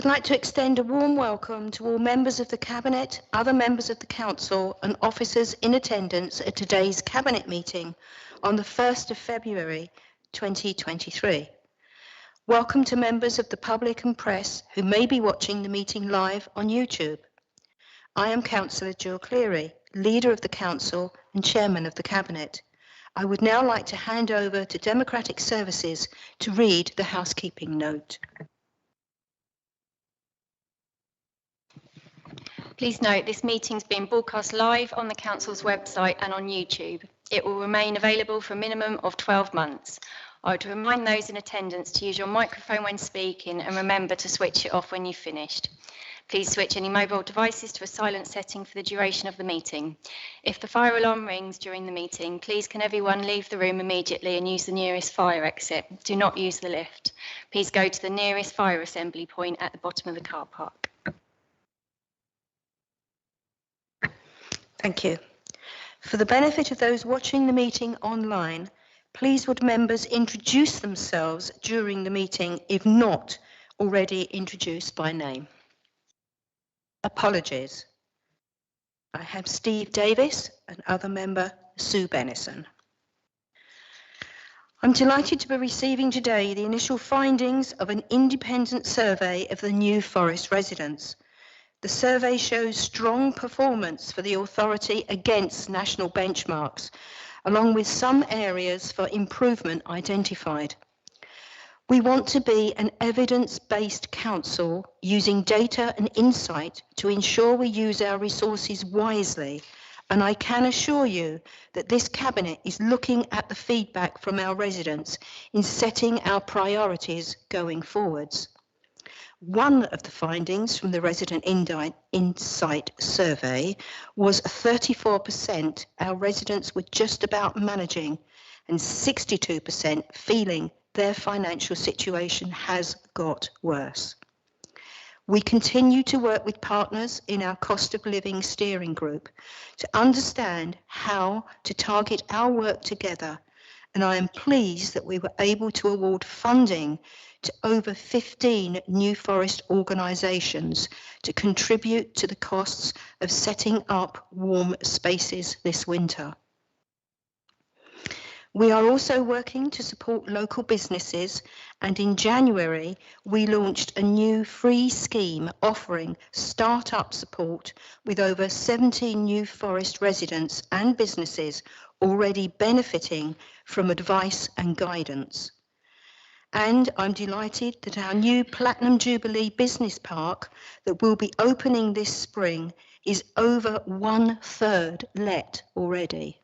I'd like to extend a warm welcome to all members of the Cabinet, other members of the Council and officers in attendance at today's Cabinet meeting on the 1st of February 2023. Welcome to members of the public and press who may be watching the meeting live on YouTube. I am Councillor Jill Cleary, Leader of the Council and Chairman of the Cabinet. I would now like to hand over to Democratic Services to read the housekeeping note. Please note this meeting is being broadcast live on the Council's website and on YouTube. It will remain available for a minimum of 12 months. I would remind those in attendance to use your microphone when speaking and remember to switch it off when you've finished. Please switch any mobile devices to a silent setting for the duration of the meeting. If the fire alarm rings during the meeting, please can everyone leave the room immediately and use the nearest fire exit. Do not use the lift. Please go to the nearest fire assembly point at the bottom of the car park. Thank you. For the benefit of those watching the meeting online, please would members introduce themselves during the meeting if not already introduced by name. Apologies. I have Steve Davis and other member Sue Bennison. I'm delighted to be receiving today the initial findings of an independent survey of the New Forest residents. The survey shows strong performance for the authority against national benchmarks, along with some areas for improvement identified. We want to be an evidence-based council using data and insight to ensure we use our resources wisely, and I can assure you that this Cabinet is looking at the feedback from our residents in setting our priorities going forwards. One of the findings from the Resident Insight survey was 34% our residents were just about managing and 62% feeling their financial situation has got worse. We continue to work with partners in our cost of living steering group to understand how to target our work together, and I am pleased that we were able to award funding to over 15 New Forest organisations to contribute to the costs of setting up warm spaces this winter. We are also working to support local businesses, and in January we launched a new free scheme offering start-up support with over 17 New Forest residents and businesses already benefiting from advice and guidance. And I'm delighted that our new Platinum Jubilee Business Park that will be opening this spring is over 1/3 let already.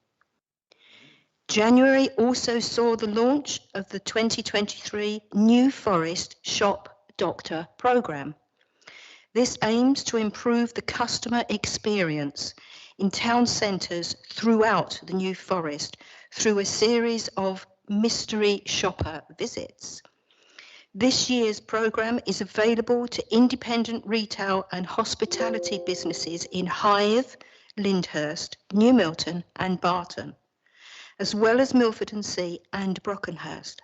January also saw the launch of the 2023 New Forest Shop Doctor programme. This aims to improve the customer experience in town centres throughout the New Forest through a series of mystery shopper visits. This year's programme is available to independent retail and hospitality businesses in Hythe, Lyndhurst, New Milton and Barton, as well as Milford-on-Sea and Brockenhurst.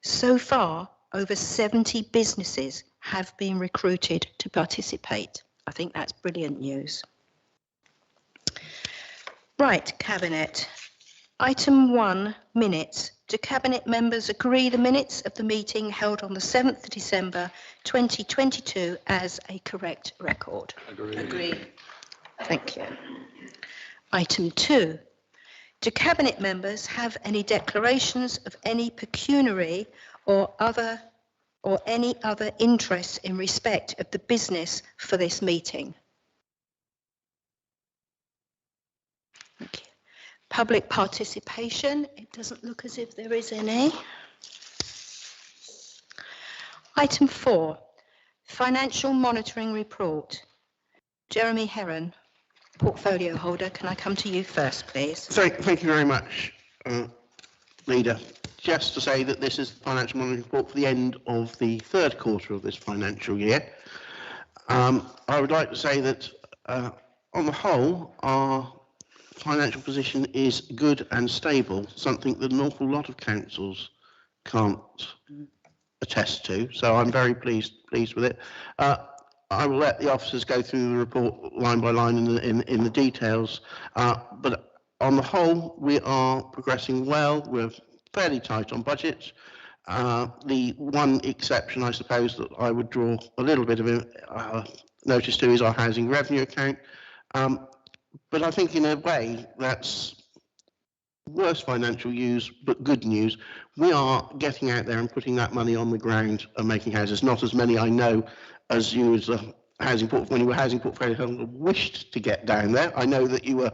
So far, over 70 businesses have been recruited to participate. I think that's brilliant news. Right, Cabinet. Item 1, minutes. Do Cabinet members agree the minutes of the meeting held on the 7th of December 2022 as a correct record? Agree. Thank you. Item 2. Do Cabinet members have any declarations of any pecuniary or any other interests in respect of the business for this meeting? Thank you. Public participation, it doesn't look as if there is any. Item 4, financial monitoring report. Jeremy Heron, portfolio holder, can I come to you first, please? Thank you very much, Leader. Just to say that this is the financial monitoring report for the end of the third quarter of this financial year. I would like to say that on the whole, our financial position is good and stable, something that an awful lot of councils can't attest to. So I'm very pleased with it. I will let the officers go through the report line by line in the details. But on the whole, we are progressing well. We're fairly tight on budgets. The one exception, I suppose, that I would draw a little bit of notice to is our housing revenue account. But I think in a way that's worse financial news, but good news. We are getting out there and putting that money on the ground and making houses. Not as many, I know, as you as a housing portfolio, when you were housing portfolio holder, wished to get down there. I know that you were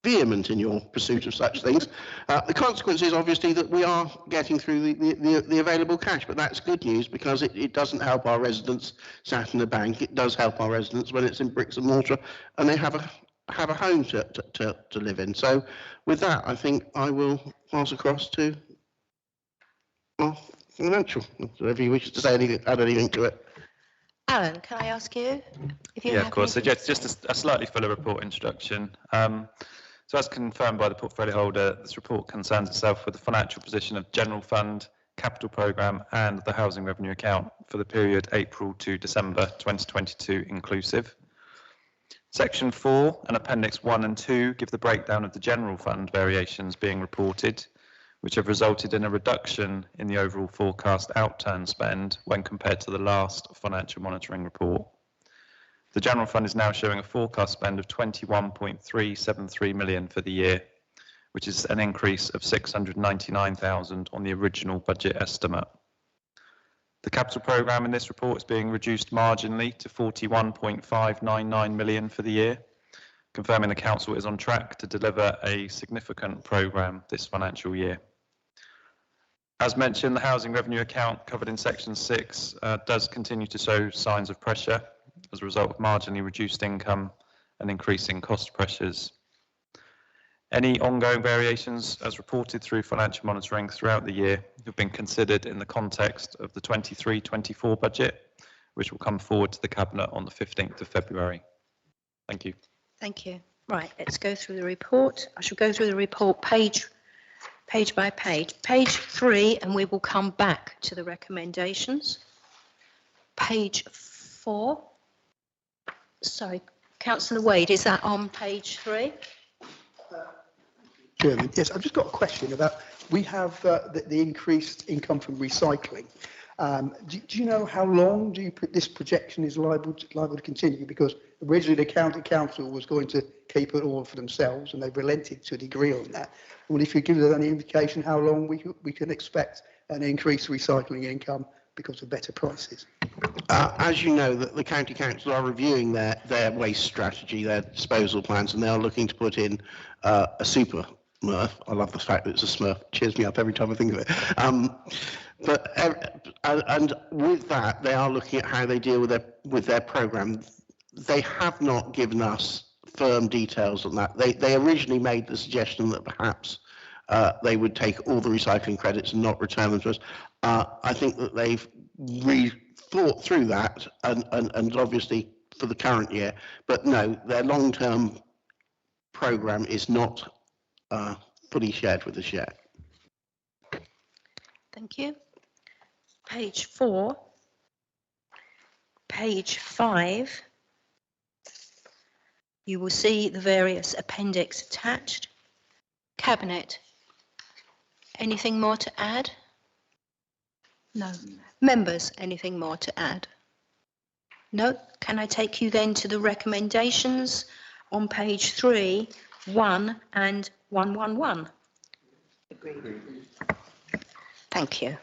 vehement in your pursuit of such things. The consequence is obviously that we are getting through the available cash, but that's good news because it doesn't help our residents sat in the bank. It does help our residents when it's in bricks and mortar and they have a home to live in. So with that, I think I will pass across to our financial. If you wish to say anything, add anything to it. Alan, can I ask you? If you Yeah, have of course. So anything? just a slightly fuller report introduction. So as confirmed by the portfolio holder, this report concerns itself with the financial position of General Fund, Capital Programme and the Housing Revenue Account for the period April to December 2022 inclusive. Section 4 and Appendix 1 and 2 give the breakdown of the General Fund variations being reported, which have resulted in a reduction in the overall forecast outturn spend when compared to the last financial monitoring report. The General Fund is now showing a forecast spend of 21.373 million for the year, which is an increase of 699,000 on the original budget estimate. The capital programme in this report is being reduced marginally to 41.599 million for the year, confirming the council is on track to deliver a significant programme this financial year. As mentioned, the housing revenue account covered in section 6 does continue to show signs of pressure as a result of marginally reduced income and increasing cost pressures. Any ongoing variations as reported through financial monitoring throughout the year have been considered in the context of the 23-24 budget, which will come forward to the Cabinet on the 15th of February. Thank you. Thank you. Right, let's go through the report. I shall go through the report page by page. Page 3, and we will come back to the recommendations. Page 4. Sorry, Councillor Wade, is that on page 3? Chairman, yes, I've just got a question about, we have the increased income from recycling. Do you know how long this projection is liable to continue? Because originally the county council was going to keep it all for themselves, and they've relented to a degree on that. Well, if you give us any indication how long we can expect an increased recycling income because of better prices. As you know, the county council are reviewing their waste strategy, their disposal plans, and they are looking to put in a super Smurf. I love the fact that it's a Smurf. It cheers me up every time I think of it. And with that, they are looking at how they deal with their programme. They have not given us firm details on that. They originally made the suggestion that perhaps they would take all the recycling credits and not return them to us. I think that they've thought through that and obviously for the current year, but no, their long-term programme is not fully shared with us yet. Thank you. Page 4. Page 5. You will see the various appendix attached. Cabinet. Anything more to add? No. Members, anything more to add? No. Can I take you then to the recommendations on page 3, 1 and 111? Agreed. Thank you.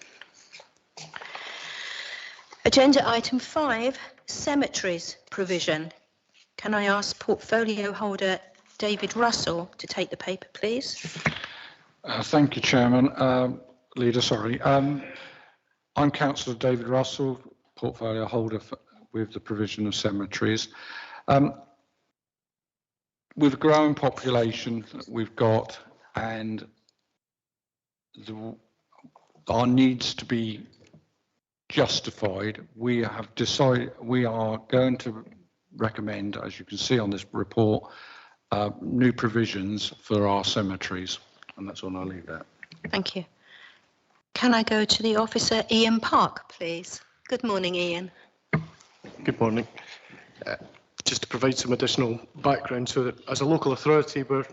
Agenda item 5, cemeteries provision. Can I ask portfolio holder David Russell to take the paper, please? Thank you, Chairman. Leader, sorry. I'm Councillor David Russell, portfolio holder with the provision of cemeteries. With a growing population that we've got and our needs to be justified, we have decided we are going to recommend, as you can see on this report, new provisions for our cemeteries, and that's all I'll leave that. Thank you. Can I go to the officer, Ian Park, please? Good morning, Ian. Good morning. Just to provide some additional background, so that as a local authority, we're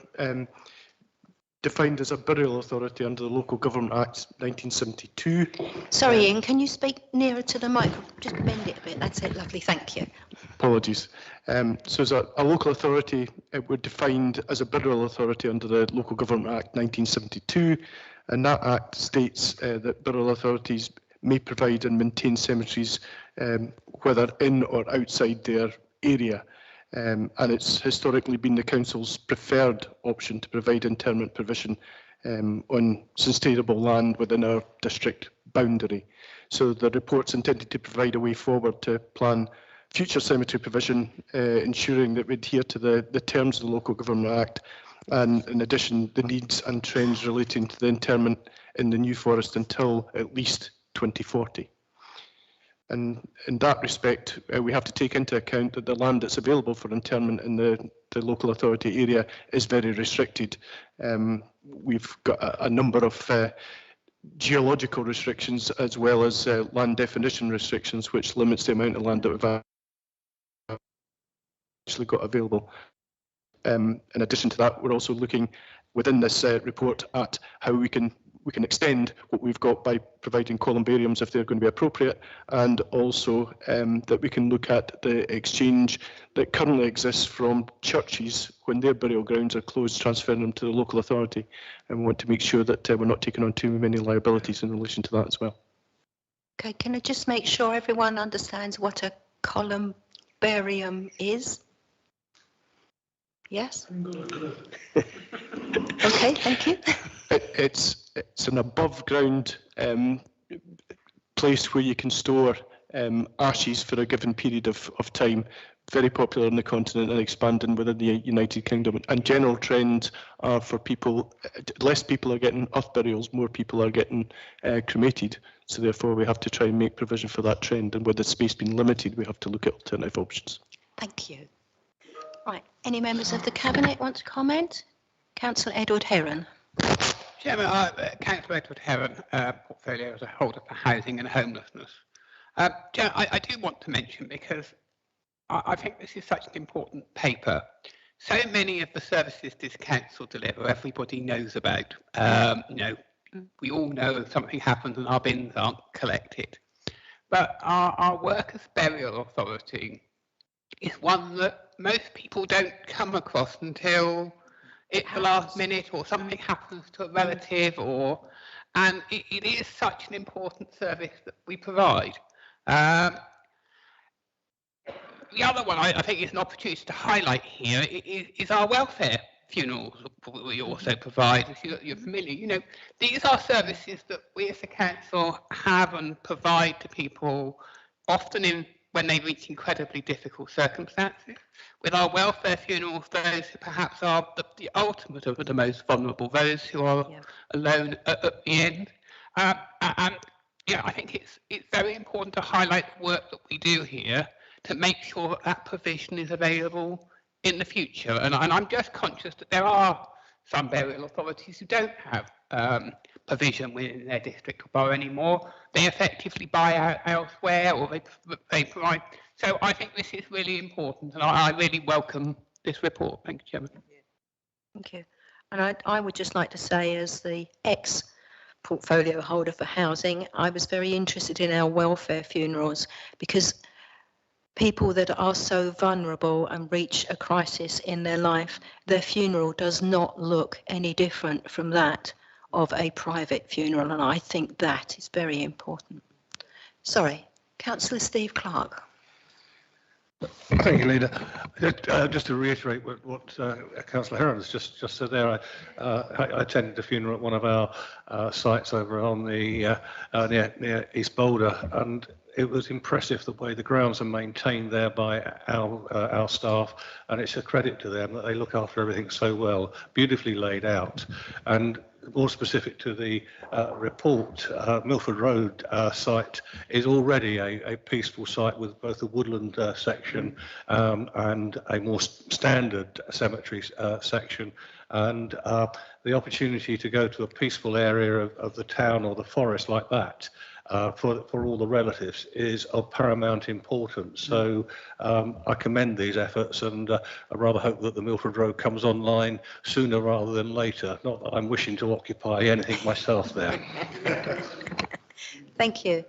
defined as a burial authority under the Local Government Act 1972. Sorry, Ian, can you speak nearer to the mic? Just bend it a bit. That's it, lovely. Thank you. Apologies. So as a local authority, we're defined as a burial authority under the Local Government Act 1972, and that act states that burial authorities may provide and maintain cemeteries, whether in or outside their area. And it's historically been the council's preferred option to provide interment provision on sustainable land within our district boundary. So the report's intended to provide a way forward to plan future cemetery provision, ensuring that we adhere to the terms of the Local Government Act, and in addition, the needs and trends relating to the interment in the New Forest until at least 2040. And in that respect, we have to take into account that the land that's available for interment in the local authority area is very restricted. We've got a number of geological restrictions as well as land definition restrictions, which limits the amount of land that we've actually got available. In addition to that, we're also looking within this report at how we can extend what we've got by providing columbariums if they're going to be appropriate, and also that we can look at the exchange that currently exists from churches when their burial grounds are closed, transferring them to the local authority. And we want to make sure that we're not taking on too many liabilities in relation to that as well. Okay, can I just make sure everyone understands what a columbarium is? Yes? Okay, thank you. It's an above ground place where you can store ashes for a given period of time. Very popular on the continent and expanding within the United Kingdom. And general trends are for people, less people are getting earth burials, more people are getting cremated. So therefore we have to try and make provision for that trend. And with the space being limited, we have to look at alternative options. Thank you. Right, any members of the Cabinet want to comment? Councillor Edward Heron. Chairman, Councillor Edward Heron, portfolio as a holder for housing and homelessness. Chairman, I do want to mention, because I think this is such an important paper. So many of the services this council deliver, everybody knows about. You know, we all know something happens and our bins aren't collected. But our workers' burial authority is one that most people don't come across until it's the last minute or something happens to a relative, and it is such an important service that we provide. The other one I think is an opportunity to highlight here is our welfare funerals that we also provide. If you're familiar, you know, these are services that we as a council have and provide to people, often when they reach incredibly difficult circumstances. With our welfare funerals, those who perhaps are the ultimate of the most vulnerable, those who are alone at the end. And yeah, I think it's very important to highlight the work that we do here to make sure that that provision is available in the future. And I'm just conscious that there are some burial authorities who don't have provision within their district or borough anymore. They effectively buy out elsewhere, or they provide. So I think this is really important, and I really welcome this report. Thank you, Chairman. Thank you. And I would just like to say, as the ex-portfolio holder for housing, I was very interested in our welfare funerals, because people that are so vulnerable and reach a crisis in their life, their funeral does not look any different from that of a private funeral, and I think that is very important. Sorry, Councillor Steve Clark. Thank you, Leader. Just to reiterate what Councillor Heron has just said there, I attended a funeral at one of our sites over on the near East Boulder, and it was impressive the way the grounds are maintained there by our staff, and it's a credit to them that they look after everything so well, beautifully laid out. And more specific to the report, Milford Road site is already a peaceful site with both a woodland section and a more standard cemetery section. and the opportunity to go to a peaceful area of the town or the forest like that for all the relatives is of paramount importance. So I commend these efforts, and I rather hope that the Milford Road comes online sooner rather than later. Not that I'm wishing to occupy anything myself there. Thank you.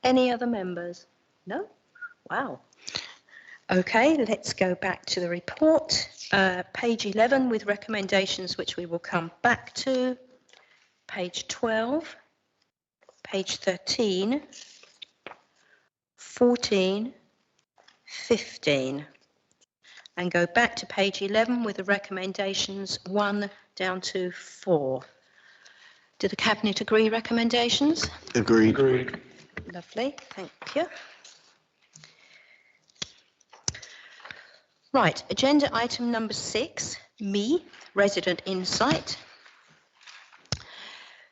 Any other members? No? Wow. Okay, let's go back to the report. Page 11 with recommendations, which we will come back to. Page 12, page 13, 14, 15. And go back to page 11 with the recommendations 1 down to 4. Do the Cabinet agree recommendations? Agreed. Agreed. Lovely, thank you. Right, agenda item number 6, me, resident insight.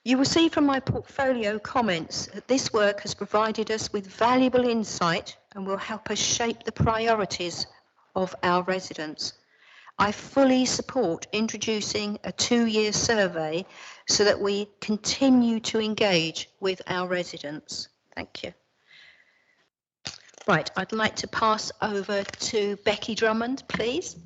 You will see from my portfolio comments that this work has provided us with valuable insight and will help us shape the priorities of our residents. I fully support introducing a 2-year survey so that we continue to engage with our residents. Thank you. Right, I'd like to pass over to Becky Drummond, please.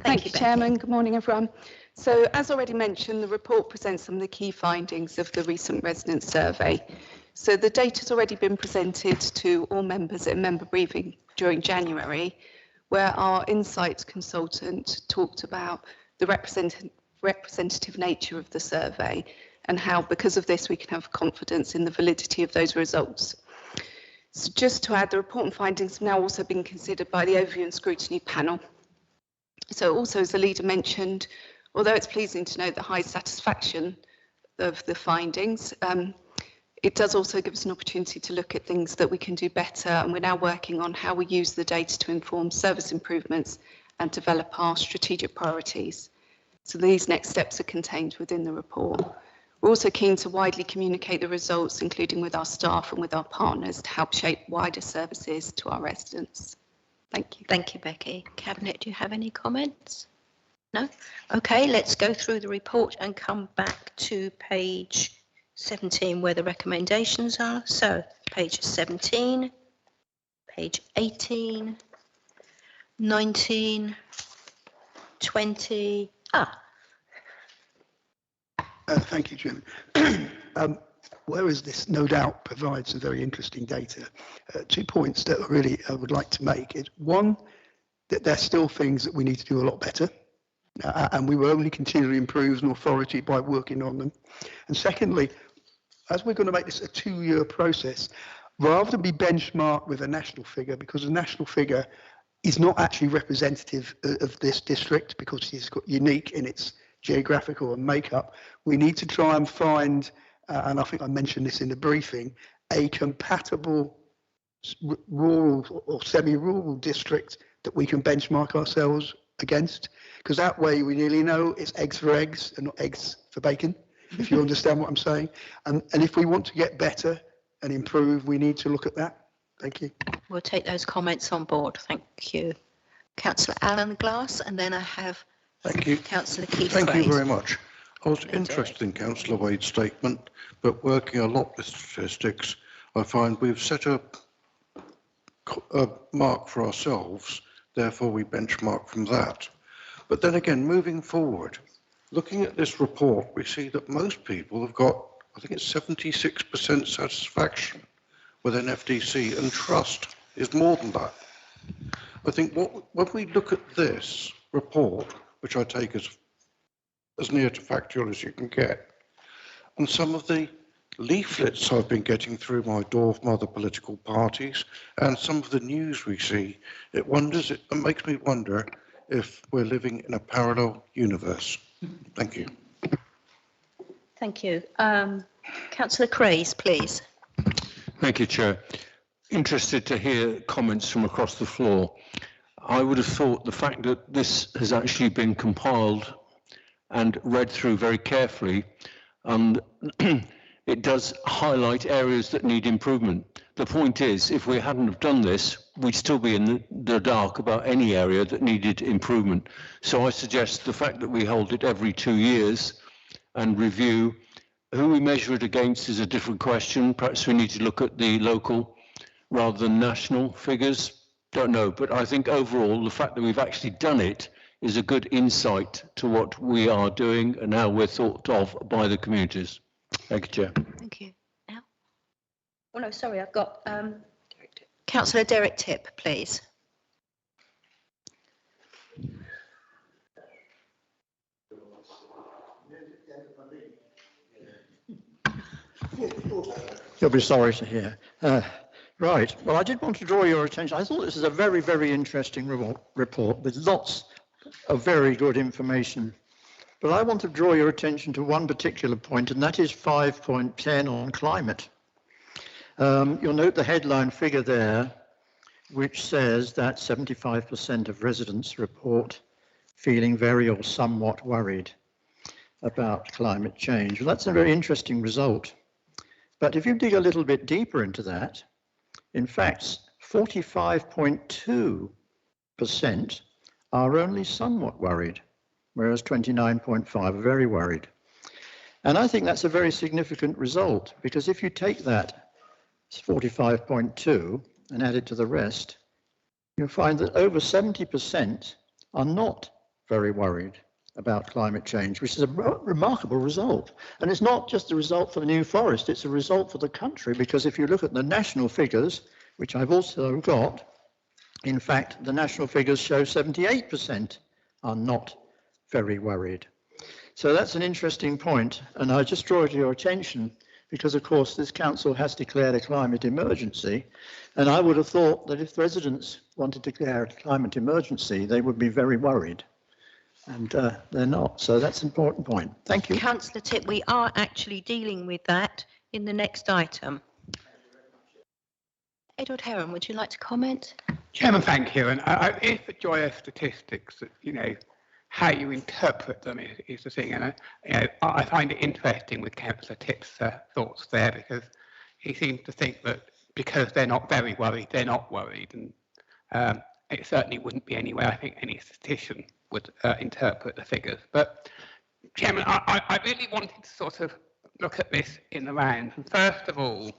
Thank you, Becky. Chairman. Good morning, everyone. So, as already mentioned, the report presents some of the key findings of the recent resident survey. So, the data has already been presented to all members at a member briefing during January, where our insights consultant talked about the representative nature of the survey and how, because of this, we can have confidence in the validity of those results. So just to add, the report and findings have now also been considered by the Overview and Scrutiny Panel. So also, as the leader mentioned, although it's pleasing to note the high satisfaction of the findings, it does also give us an opportunity to look at things that we can do better, and we're now working on how we use the data to inform service improvements and develop our strategic priorities. So these next steps are contained within the report. We're also keen to widely communicate the results, including with our staff and with our partners, to help shape wider services to our residents. Thank you. Thank you, Becky. Cabinet, do you have any comments? No? Okay, let's go through the report and come back to page 17 where the recommendations are. So, page 17, page 18, 19, 20. Thank you, Chairman. Whereas this no doubt provides some very interesting data, 2 points that really I would like to make is, one, that there's still things that we need to do a lot better, and we will only continually improve as an authority by working on them. And secondly, as we're going to make this a 2-year process, rather than be benchmarked with a national figure, because a national figure is not actually representative of this district because it's unique in its geographical and makeup, we need to try and find, and I think I mentioned this in the briefing, a compatible rural or semi-rural district that we can benchmark ourselves against, because that way we nearly know it's eggs for eggs and not eggs for bacon, if you understand what I'm saying. And if we want to get better and improve, we need to look at that. Thank you. We'll take those comments on board. Thank you. Councillor Alan Glass, and then I have Thank you. Councillor Keith. Thank Grace. you very much. I was interested in Councillor Wade's statement, but working a lot with statistics, I find we've set a mark for ourselves, therefore we benchmark from that. But then again, moving forward, looking at this report, we see that most people have got, I think it's 76% satisfaction with an FDC, and trust is more than that. I think when we look at this report, which I take as near to factual as you can get, and some of the leaflets I've been getting through my door from other political parties, and some of the news we see, it makes me wonder if we're living in a parallel universe. Thank you. Thank you. Councillor Craze, please. Thank you, Chair. Interested to hear comments from across the floor. I would have thought the fact that this has actually been compiled and read through very carefully, and it does highlight areas that need improvement. the point is, if we hadn't have done this, we'd still be in the dark about any area that needed improvement. So I suggest the fact that we hold it every 2 years and review who we measure it against is a different question. Perhaps we need to look at the local rather than national figures. Don't know, but I think overall the fact that we've actually done it is a good insight to what we are doing and how we're thought of by the communities. Thank you, Chair. Thank you. Now? Oh no, sorry, I've got Councillor Derek Tipp, please. You'll be sorry to hear. Right, well, I did want to draw your attention. I thought this is a very, very interesting report with lots of very good information. But I want to draw your attention to one particular point, and that is 5.10 on climate. You'll note the headline figure there, which says that 75% of residents report feeling very or somewhat worried about climate change. Well, that's a very interesting result. But if you dig a little bit deeper into that, in fact, 45.2% are only somewhat worried, whereas 29.5% are very worried. And I think that's a very significant result, because if you take that 45.2 and add it to the rest, you'll find that over 70% are not very worried about climate change, which is a remarkable result. And it's not just a result for the New Forest, it's a result for the country, because if you look at the national figures, which I've also got, in fact, the national figures show 78% are not very worried. So that's an interesting point, and I just draw it to your attention because, of course, this council has declared a climate emergency, and I would have thought that if residents wanted to declare a climate emergency, they would be very worried. And they're not. So that's an important point. Thank you. Councillor Tipp, we are actually dealing with that in the next item. Edward Heron, would you like to comment? Chairman, thank you. And it's the joy of statistics that, you know, how you interpret them is the thing. And I find it interesting with Councillor Tipp's thoughts there, because he seems to think that because they're not very worried, they're not worried. And it certainly wouldn't be any way I think any statistician would interpret the figures. But, Chairman, I really wanted to sort of look at this in the round. And first of all,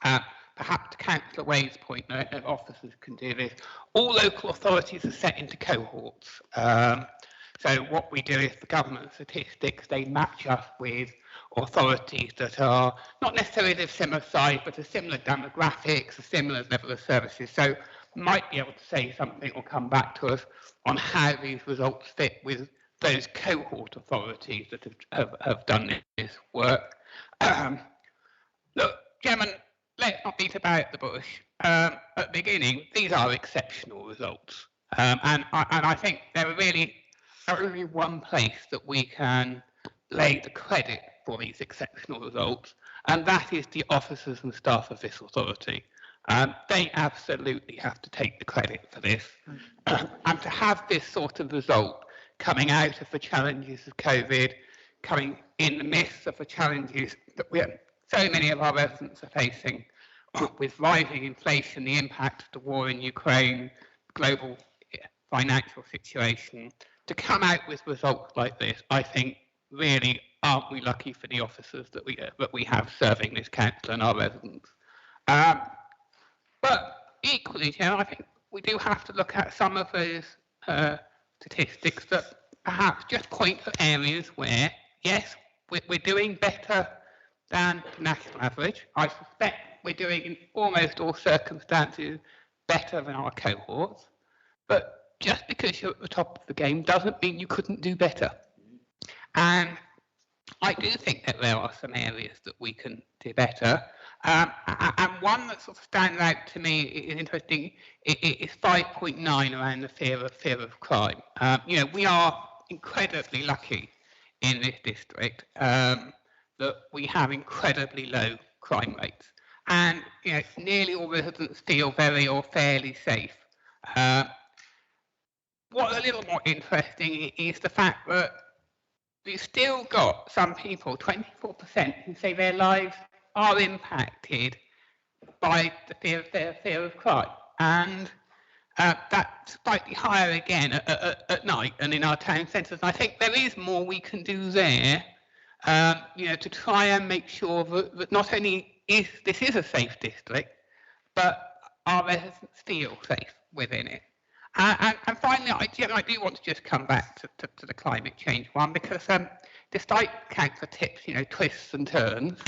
perhaps to Councillor Wade's point that officers can do this, all local authorities are set into cohorts. So what we do is the government statistics, they match us with authorities that are not necessarily of similar size, but a similar demographics, a similar level of services. So might be able to say something or come back to us on how these results fit with those cohort authorities that have done this work. Look, Chairman, let's not beat about the bush. At the beginning, these are exceptional results. And I think there are really only one place that we can lay the credit for these exceptional results, and that is the officers and staff of this authority. They absolutely have to take the credit for this. And to have this sort of result coming out of the challenges of COVID, coming in the midst of the challenges that so many of our residents are facing, with rising inflation, the impact of the war in Ukraine, global financial situation, to come out with results like this, I think really aren't we lucky for the officers that we have serving this council and our residents. But equally, I think we do have to look at some of those statistics that perhaps just point to areas where, yes, we're doing better than the national average. I suspect we're doing in almost all circumstances better than our cohorts. But just because you're at the top of the game doesn't mean you couldn't do better. And I do think that there are some areas that we can do better. And one that sort of stands out to me is interesting is 5.9 around the fear of crime. We are incredibly lucky in this district that we have incredibly low crime rates, and nearly all residents feel very or fairly safe. What's a little more interesting is the fact that we've still got some people, 24%, who say their lives are impacted by the fear of crime. And that's slightly higher again at night and in our town centres. And I think there is more we can do there, to try and make sure that not only is this a safe district, but our residents feel safe within it. And finally, I do want to just come back to the climate change one, because despite council tips, twists and turns,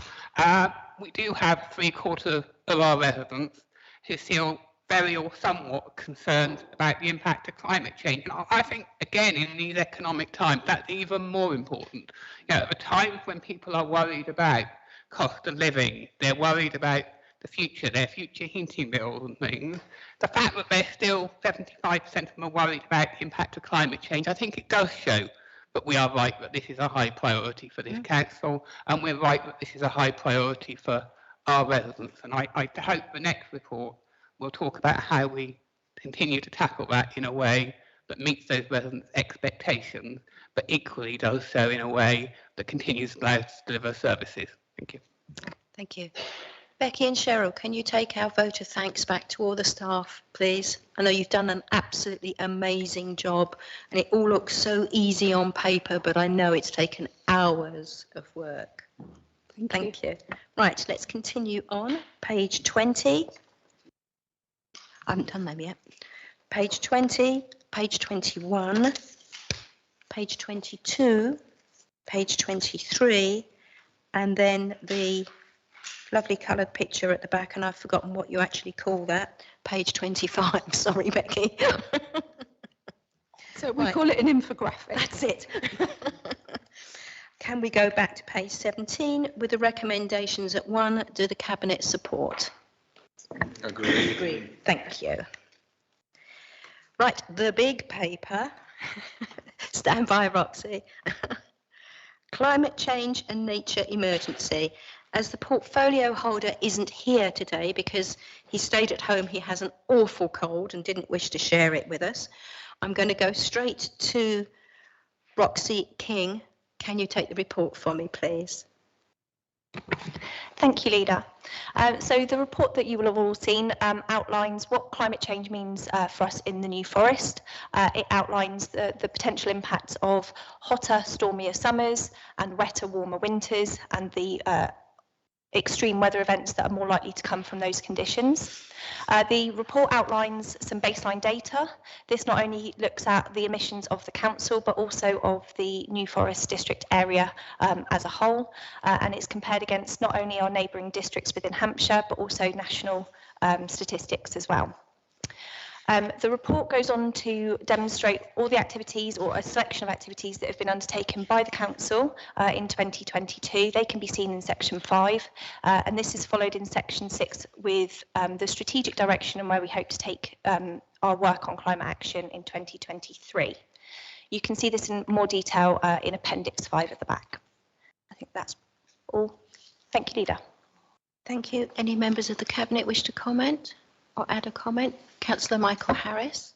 we do have 3/4 of our residents who feel very or somewhat concerned about the impact of climate change. And I think, again, in these economic times, that's even more important. At the times when people are worried about cost of living, they're worried about the future, their future heating bills and things, the fact that they're still 75% of them are worried about the impact of climate change, I think it does show that we are right that this is a high priority for this council, and we're right that this is a high priority for our residents. And I hope the next report will talk about how we continue to tackle that in a way that meets those residents' expectations, but equally does so in a way that continues to deliver services. Thank you. Thank you. Becky and Cheryl, can you take our vote of thanks back to all the staff, please? I know you've done an absolutely amazing job, and it all looks so easy on paper, but I know it's taken hours of work. Thank you. Right, let's continue on. Page 20. I haven't done them yet. Page 20, page 21, page 22, page 23, and then the lovely coloured picture at the back, and I've forgotten what you actually call that. Page 25. Sorry, Becky. So we call it an infographic. That's it. Can we go back to page 17 with the recommendations at 1? Do the Cabinet support? Agreed. Agreed. Thank you. Right, the big paper. Stand by, Roxy. Climate change and nature emergency. As the portfolio holder isn't here today because he stayed at home, he has an awful cold and didn't wish to share it with us, I'm going to go straight to Roxy King. Can you take the report for me, please? Thank you, Leader. So the report that you will have all seen outlines what climate change means for us in the New Forest. It outlines the potential impacts of hotter, stormier summers and wetter, warmer winters, and the extreme weather events that are more likely to come from those conditions. The report outlines some baseline data. This not only looks at the emissions of the council, but also of the New Forest district area as a whole, and it's compared against not only our neighbouring districts within Hampshire, but also national statistics as well. The report goes on to demonstrate all the activities, or a selection of activities, that have been undertaken by the council in 2022. They can be seen in section 5, and this is followed in section 6 with the strategic direction and where we hope to take our work on climate action in 2023. You can see this in more detail in appendix 5 at the back. I think that's all. Thank you, Leader. Thank you. Any members of the Cabinet wish to comment or add a comment? Councillor Michael Harris.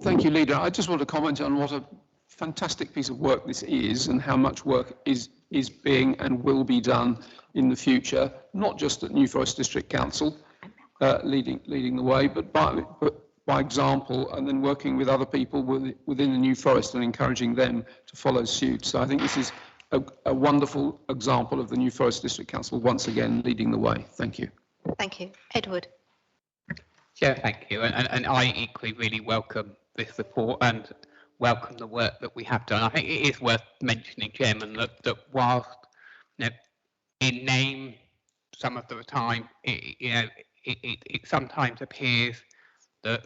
Thank you, Leader. I just want to comment on what a fantastic piece of work this is and how much work is being and will be done in the future, not just at New Forest District Council leading the way, but by example, and then working with other people within the New Forest and encouraging them to follow suit. So I think this is a wonderful example of the New Forest District Council once again leading the way. Thank you. Thank you. Edward. Yeah, thank you. And I equally really welcome this report and welcome the work that we have done. I think it is worth mentioning, Chairman, that whilst in name some of the time, it sometimes appears that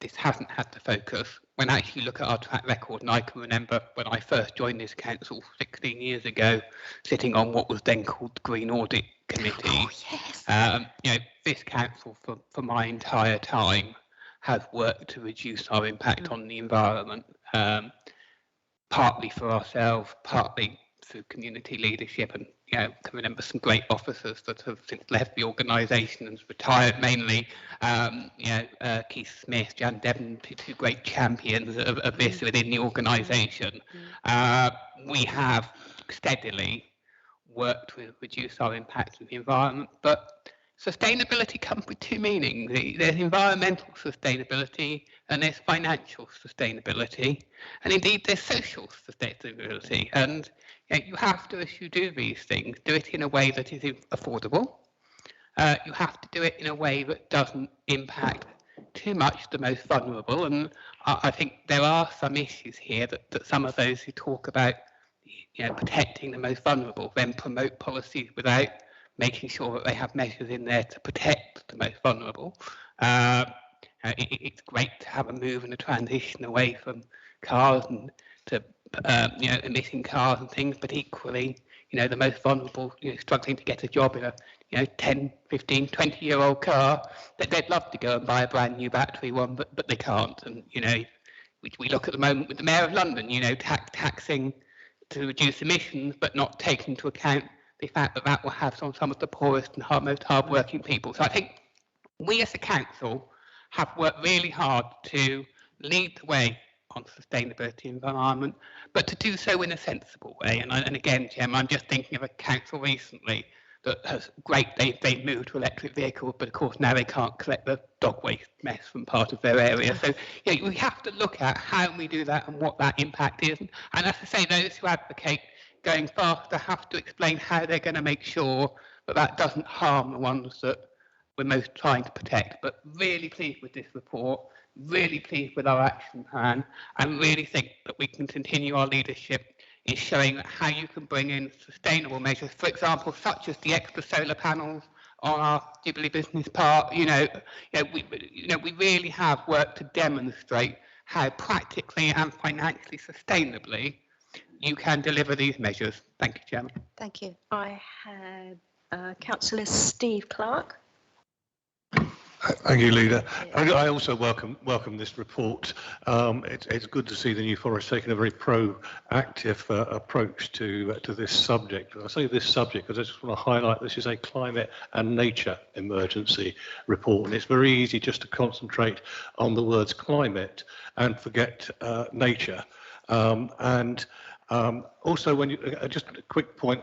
this hasn't had the focus. When I actually look at our track record, and I can remember when I first joined this council 16 years ago, sitting on what was then called the Green Audit Committee. Oh, yes. This council for my entire time has worked to reduce our impact on the environment, partly for ourselves, partly through community leadership, and can remember some great officers that have since left the organisation and retired, mainly Keith Smith, Jan Devon, two great champions of this within the organisation. We have steadily worked to reduce our impact on the environment, but sustainability comes with two meanings. There's environmental sustainability and there's financial sustainability, and indeed there's social sustainability. And you have to, as you do these things, do it in a way that is affordable. You have to do it in a way that doesn't impact too much the most vulnerable. And I think there are some issues here that some of those who talk about protecting the most vulnerable then promote policies without making sure that they have measures in there to protect the most vulnerable. It's great to have a move and a transition away from cars and to emitting cars and things, but equally, the most vulnerable, struggling to get a job in a 10, 15, 20-year-old car, that they'd love to go and buy a brand new battery one, but they can't. And we look at the moment with the Mayor of London, taxing to reduce emissions, but not taking into account the fact that that will have on some of the poorest and most hard-working people. So I think we as a council have worked really hard to lead the way on sustainability and environment, but to do so in a sensible way. And again, Jim, I'm just thinking of a council recently that has they moved to electric vehicles, but of course now they can't collect the dog waste mess from part of their area. So we have to look at how we do that and what that impact is. And as I say, those who advocate going faster have to explain how they're going to make sure that that doesn't harm the ones that we're most trying to protect. But really pleased with this report, really pleased with our action plan, and really think that we can continue our leadership in showing how you can bring in sustainable measures, for example, such as the extra solar panels on our Jubilee Business Park. We really have worked to demonstrate how practically and financially sustainably you can deliver these measures. Thank you, Chairman. Thank you. I had Councillor Steve Clark. Thank you, Leader. I also welcome this report. It's good to see the New Forest taking a very proactive approach to this subject. I say this subject because I just want to highlight this is a climate and nature emergency report, and it's very easy just to concentrate on the words climate and forget nature. Also, when you just a quick point,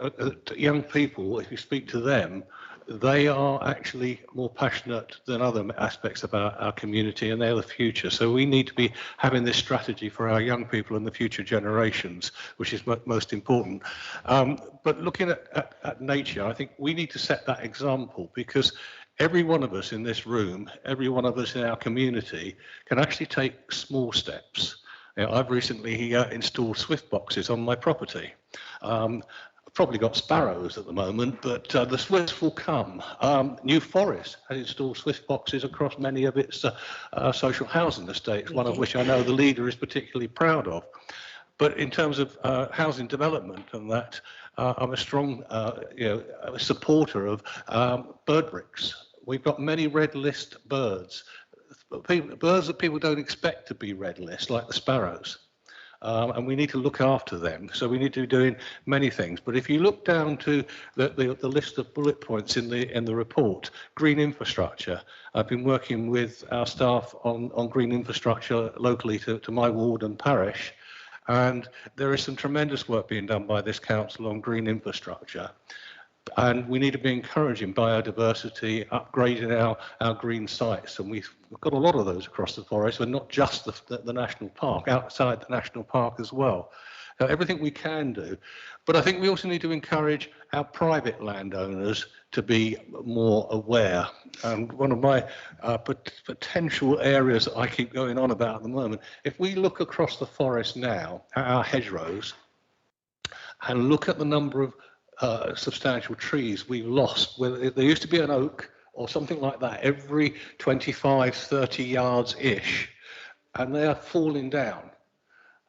young people, if you speak to them, they are actually more passionate than other aspects about our community, and they're the future. So we need to be having this strategy for our young people and the future generations, which is most important. But looking at nature, I think we need to set that example, because every one of us in this room, every one of us in our community can actually take small steps. I've recently installed Swift boxes on my property. Probably got sparrows at the moment, but the swifts will come. New Forest has installed Swift boxes across many of its social housing estates, one of which I know the leader is particularly proud of. But in terms of housing development and that, I'm a strong supporter of bird bricks. We've got many red list birds, birds that people don't expect to be red list, like the sparrows. And we need to look after them. So we need to be doing many things. But if you look down to the list of bullet points in the report, green infrastructure. I've been working with our staff on green infrastructure locally to my ward and parish. And there is some tremendous work being done by this council on green infrastructure. And we need to be encouraging biodiversity, upgrading our green sites. And we've got a lot of those across the forest, but not just the national park, outside the national park as well. Everything we can do. But I think we also need to encourage our private landowners to be more aware. And one of my potential areas that I keep going on about at the moment, if we look across the forest now at our hedgerows and look at the number of substantial trees we've lost. There used to be an oak or something like that every 25, 30 yards-ish, and they are falling down.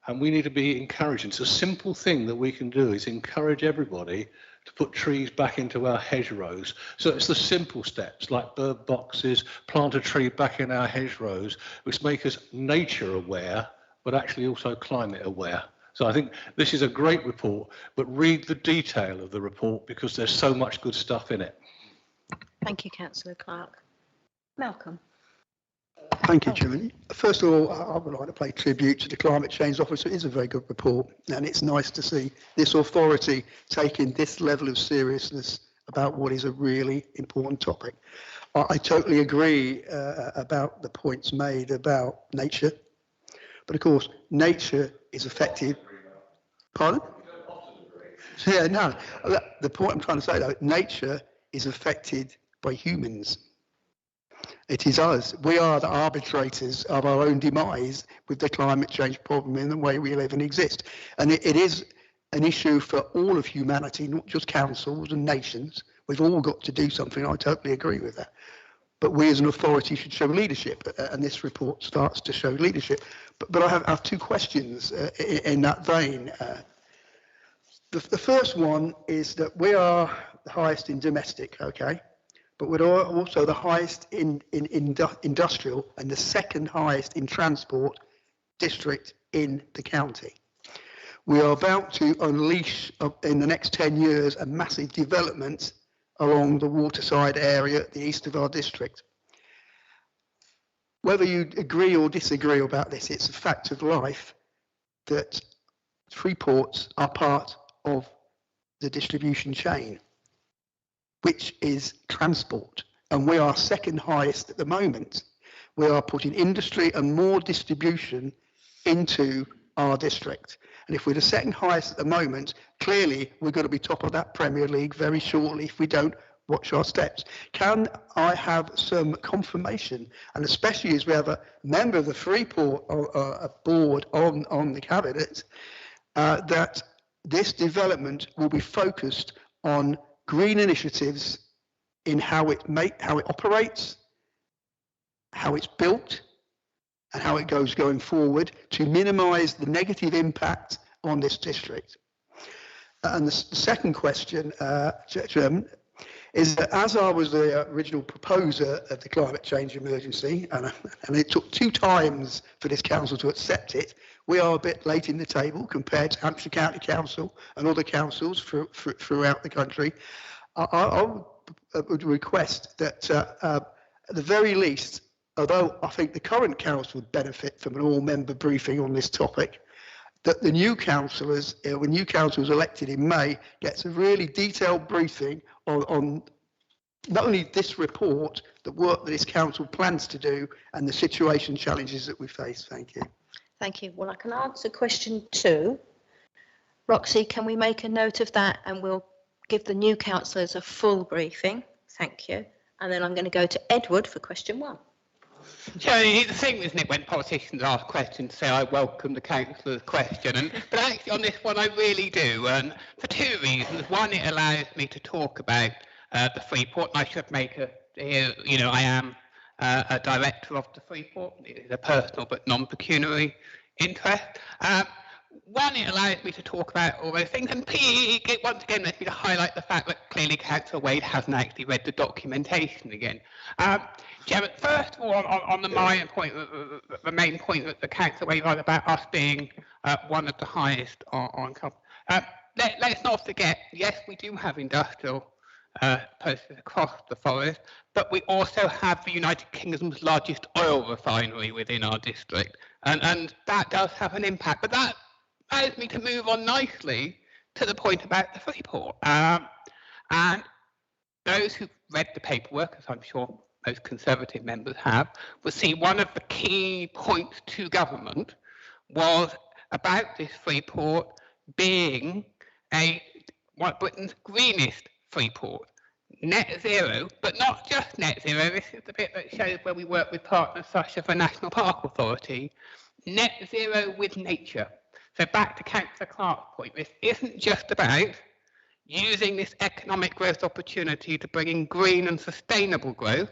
And we need to be encouraging. It's a simple thing that we can do is encourage everybody to put trees back into our hedgerows. So it's the simple steps like bird boxes, plant a tree back in our hedgerows, which make us nature aware, but actually also climate aware. So I think this is a great report, but read the detail of the report because there's so much good stuff in it. Thank you, Councillor Clark. Malcolm. Thank you, Chairman. First of all, I would like to pay tribute to the Climate Change Officer. It is a very good report, and it's nice to see this authority taking this level of seriousness about what is a really important topic. I totally agree about the points made about nature, but of course, nature is affected. Pardon? Yeah, no. The point I'm trying to say, though, nature is affected by humans. It is us. We are the arbitrators of our own demise with the climate change problem in the way we live and exist. And it is an issue for all of humanity, not just councils and nations. We've all got to do something. I totally agree with that. But we as an authority should show leadership, and this report starts to show leadership. But I have two questions in that vein. The first one is that we are the highest in domestic, okay? But we're also the highest in industrial and the second highest in transport district in the county. We are about to unleash in the next 10 years a massive development along the waterside area at the east of our district. Whether you agree or disagree about this, it's a fact of life that three ports are part of the distribution chain, which is transport, and we are second highest at the moment. We are putting industry and more distribution into our district. And if we're the second highest at the moment, clearly we're going to be top of that Premier League very shortly if we don't watch our steps. Can I have some confirmation, and especially as we have a member of the Freeport board on the cabinet, that this development will be focused on green initiatives in how it operates, how it's built, and how it goes going forward to minimise the negative impact on this district. And the second question, Chairman, is that as I was the original proposer of the climate change emergency, and it took 2 times for this council to accept it, we are a bit late in the table compared to Hampshire County Council and other councils throughout the country. I would request that at the very least, although I think the current council would benefit from an all-member briefing on this topic, that the new councillors, when new council is elected in May, gets a really detailed briefing on not only this report, the work that this council plans to do and the situation challenges that we face. Thank you. Thank you. Well, I can answer question 2. Roxy, can we make a note of that, and we'll give the new councillors a full briefing? Thank you. And then I'm going to go to Edward for question 1. So it's the thing, isn't it, when politicians ask questions, say I welcome the councillor's question, but actually on this one I really do, and for 2 reasons. One, it allows me to talk about the Freeport, and I should make I am a director of the Freeport. It is a personal but non-pecuniary interest. One, it allows me to talk about all those things, and P, it once again lets me to highlight the fact that clearly Councillor Wade hasn't actually read the documentation again. Chairman, first of all, on the main point that the Councillor Wade made about us being one of the highest on let's not forget, yes, we do have industrial processes across the forest, but we also have the United Kingdom's largest oil refinery within our district, and that does have an impact. But that allows me to move on nicely to the point about the Freeport. And those who've read the paperwork, as I'm sure most Conservative members have, will see one of the key points to government was about this Freeport being one of Britain's greenest Freeport. Net zero, but not just net zero. This is the bit that shows where we work with partners such as the National Park Authority. Net zero with nature. So back to Councillor Clark's point, this isn't just about using this economic growth opportunity to bring in green and sustainable growth,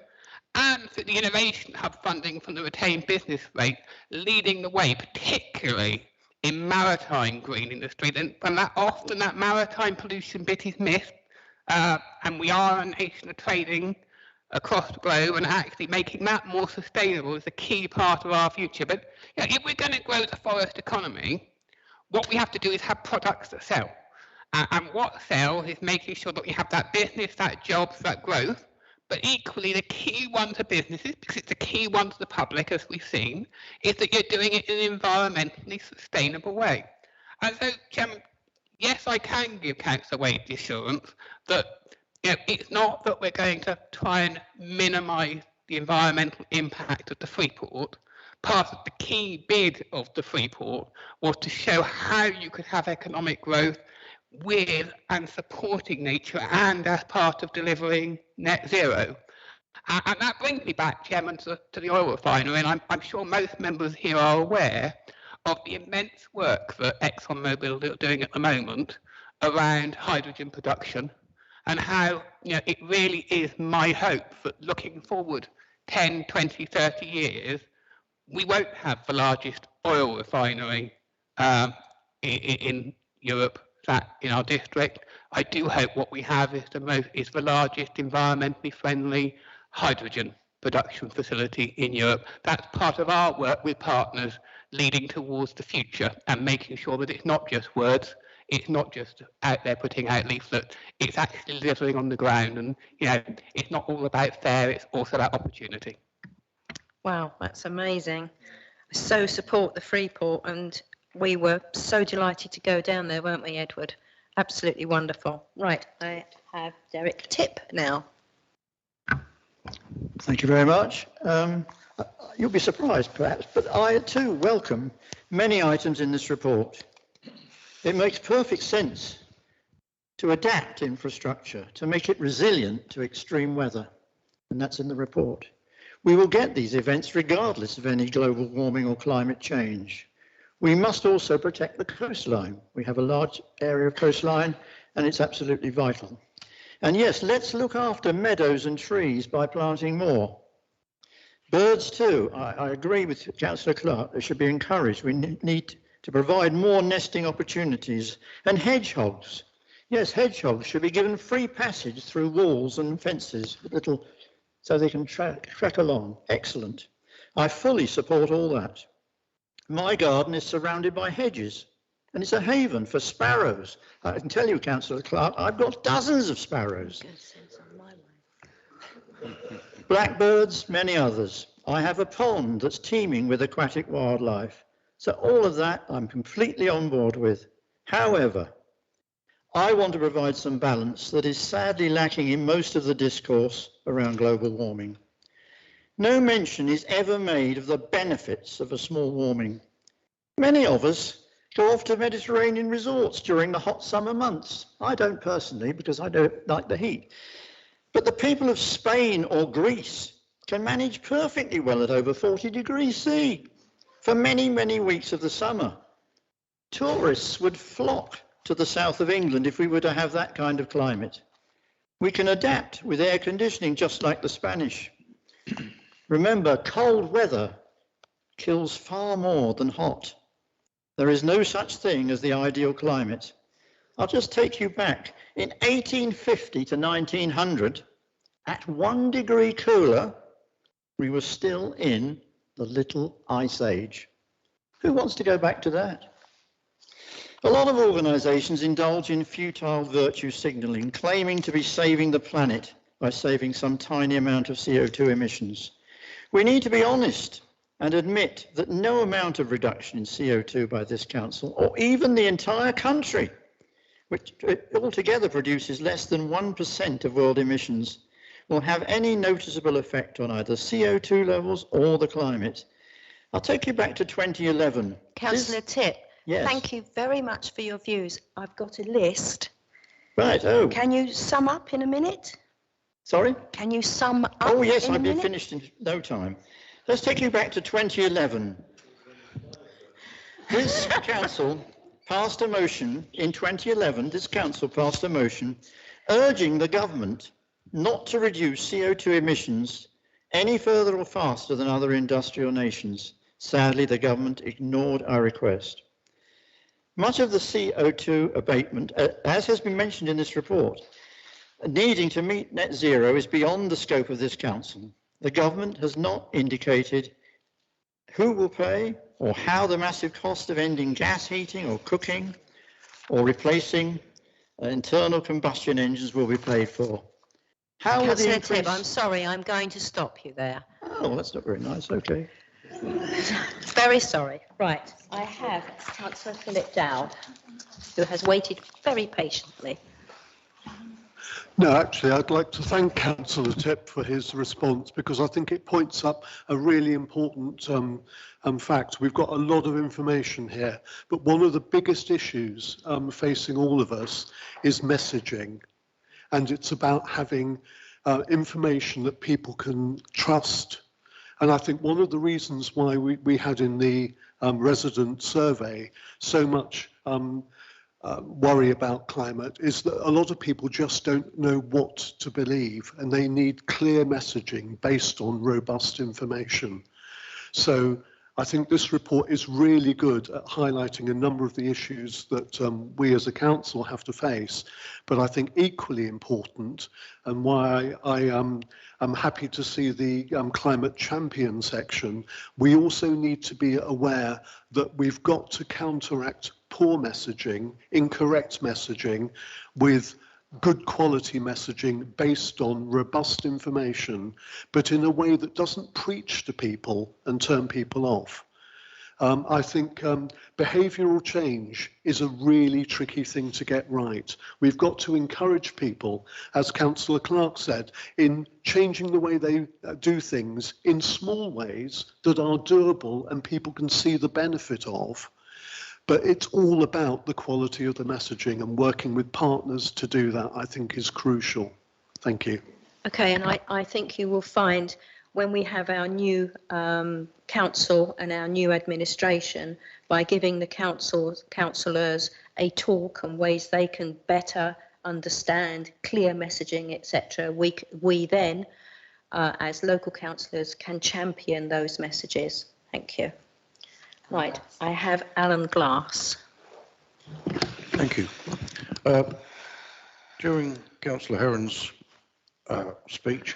and through the Innovation Hub funding from the retained business rate, leading the way, particularly in maritime green industry. And that often that maritime pollution bit is missed, and we are a nation of trading across the globe, and actually making that more sustainable is a key part of our future. But if we're going to grow the forest economy, what we have to do is have products that sell. And what sells is making sure that we have that business, that jobs, that growth. But equally, the key one to businesses, because it's the key one to the public, as we've seen, is that you're doing it in an environmentally sustainable way. And so, Chairman, yes, I can give Councillor Wade the assurance that it's not that we're going to try and minimise the environmental impact of the Freeport. Part of the key bid of the Freeport was to show how you could have economic growth with and supporting nature and as part of delivering net zero. And that brings me back, Chairman, to the oil refinery, and I'm sure most members here are aware of the immense work that ExxonMobil are doing at the moment around hydrogen production, and how it really is my hope that looking forward 10, 20, 30 years, we won't have the largest oil refinery in Europe, that in our district. I do hope what we have is the largest environmentally friendly hydrogen production facility in Europe. That's part of our work with partners leading towards the future and making sure that it's not just words, it's not just out there putting out leaflets, it's actually delivering on the ground. And it's not all about fair, it's also about opportunity. Wow, that's amazing. I so support the Freeport, and we were so delighted to go down there, weren't we, Edward? Absolutely wonderful. Right, I have Derek Tipp now. Thank you very much. You'll be surprised perhaps, but I too welcome many items in this report. It makes perfect sense to adapt infrastructure, to make it resilient to extreme weather, and that's in the report. We will get these events regardless of any global warming or climate change. We must also protect the coastline. We have a large area of coastline, and it's absolutely vital. And yes, let's look after meadows and trees by planting more. Birds too, I agree with Councillor Clark, they should be encouraged. We need to provide more nesting opportunities. And hedgehogs, yes, hedgehogs should be given free passage through walls and fences, so they can track along. Excellent. I fully support all that. My garden is surrounded by hedges, and it's a haven for sparrows. I can tell you, Councillor Clark, I've got dozens of sparrows. Blackbirds, many others. I have a pond that's teeming with aquatic wildlife. So all of that I'm completely on board with. However, I want to provide some balance that is sadly lacking in most of the discourse around global warming. No mention is ever made of the benefits of a small warming. Many of us go off to Mediterranean resorts during the hot summer months. I don't personally, because I don't like the heat. But the people of Spain or Greece can manage perfectly well at over 40 degrees C for many, many weeks of the summer. Tourists would flock to the south of England if we were to have that kind of climate. We can adapt with air conditioning just like the Spanish. Remember, cold weather kills far more than hot. There is no such thing as the ideal climate. I'll just take you back. In 1850 to 1900, at 1 degree cooler, we were still in the Little Ice Age. Who wants to go back to that? A lot of organisations indulge in futile virtue signalling, claiming to be saving the planet by saving some tiny amount of CO2 emissions. We need to be honest and admit that no amount of reduction in CO2 by this council, or even the entire country, which altogether produces less than 1% of world emissions, will have any noticeable effect on either CO2 levels or the climate. I'll take you back to 2011. Councillor Tipp, yes. Thank you very much for your views. I've got a list. Right, oh. Can you sum up in a minute? Sorry? Can you sum up Oh yes, in a I'll be minute? finished in no time. Let's take you back to 2011. This council passed a motion in 2011, this council passed a motion urging the government not to reduce CO2 emissions any further or faster than other industrial nations. Sadly, the government ignored our request. Much of the CO2 abatement, as has been mentioned in this report, needing to meet net zero is beyond the scope of this council. The government has not indicated who will pay or how the massive cost of ending gas heating or cooking or replacing internal combustion engines will be paid for. How will the Councillor increase... Tipp, I'm sorry, I'm going to stop you there. Oh, that's not very nice, okay. Very sorry. Right, I have Councillor Philip Dowd, who has waited very patiently. No, actually, I'd like to thank Councillor Tipp for his response, because I think it points up a really important fact. We've got a lot of information here, but one of the biggest issues facing all of us is messaging. And it's about having information that people can trust. And I think one of the reasons why we had in the resident survey so much worry about climate is that a lot of people just don't know what to believe, and they need clear messaging based on robust information. So I think this report is really good at highlighting a number of the issues that we as a council have to face. But I think equally important, and why I am happy to see the climate champion section, we also need to be aware that we've got to counteract poor messaging, incorrect messaging, with good quality messaging based on robust information, but in a way that doesn't preach to people and turn people off. I think behavioural change is a really tricky thing to get right. We've got to encourage people, as Councillor Clark said, in changing the way they do things in small ways that are doable and people can see the benefit of. But it's all about the quality of the messaging, and working with partners to do that, I think, is crucial. Thank you. Okay, and I think you will find when we have our new council and our new administration, by giving the councillors a talk and ways they can better understand clear messaging, etc., we then, as local councillors, can champion those messages. Thank you. Right, I have Alan Glass. Thank you. During Councillor Heron's speech,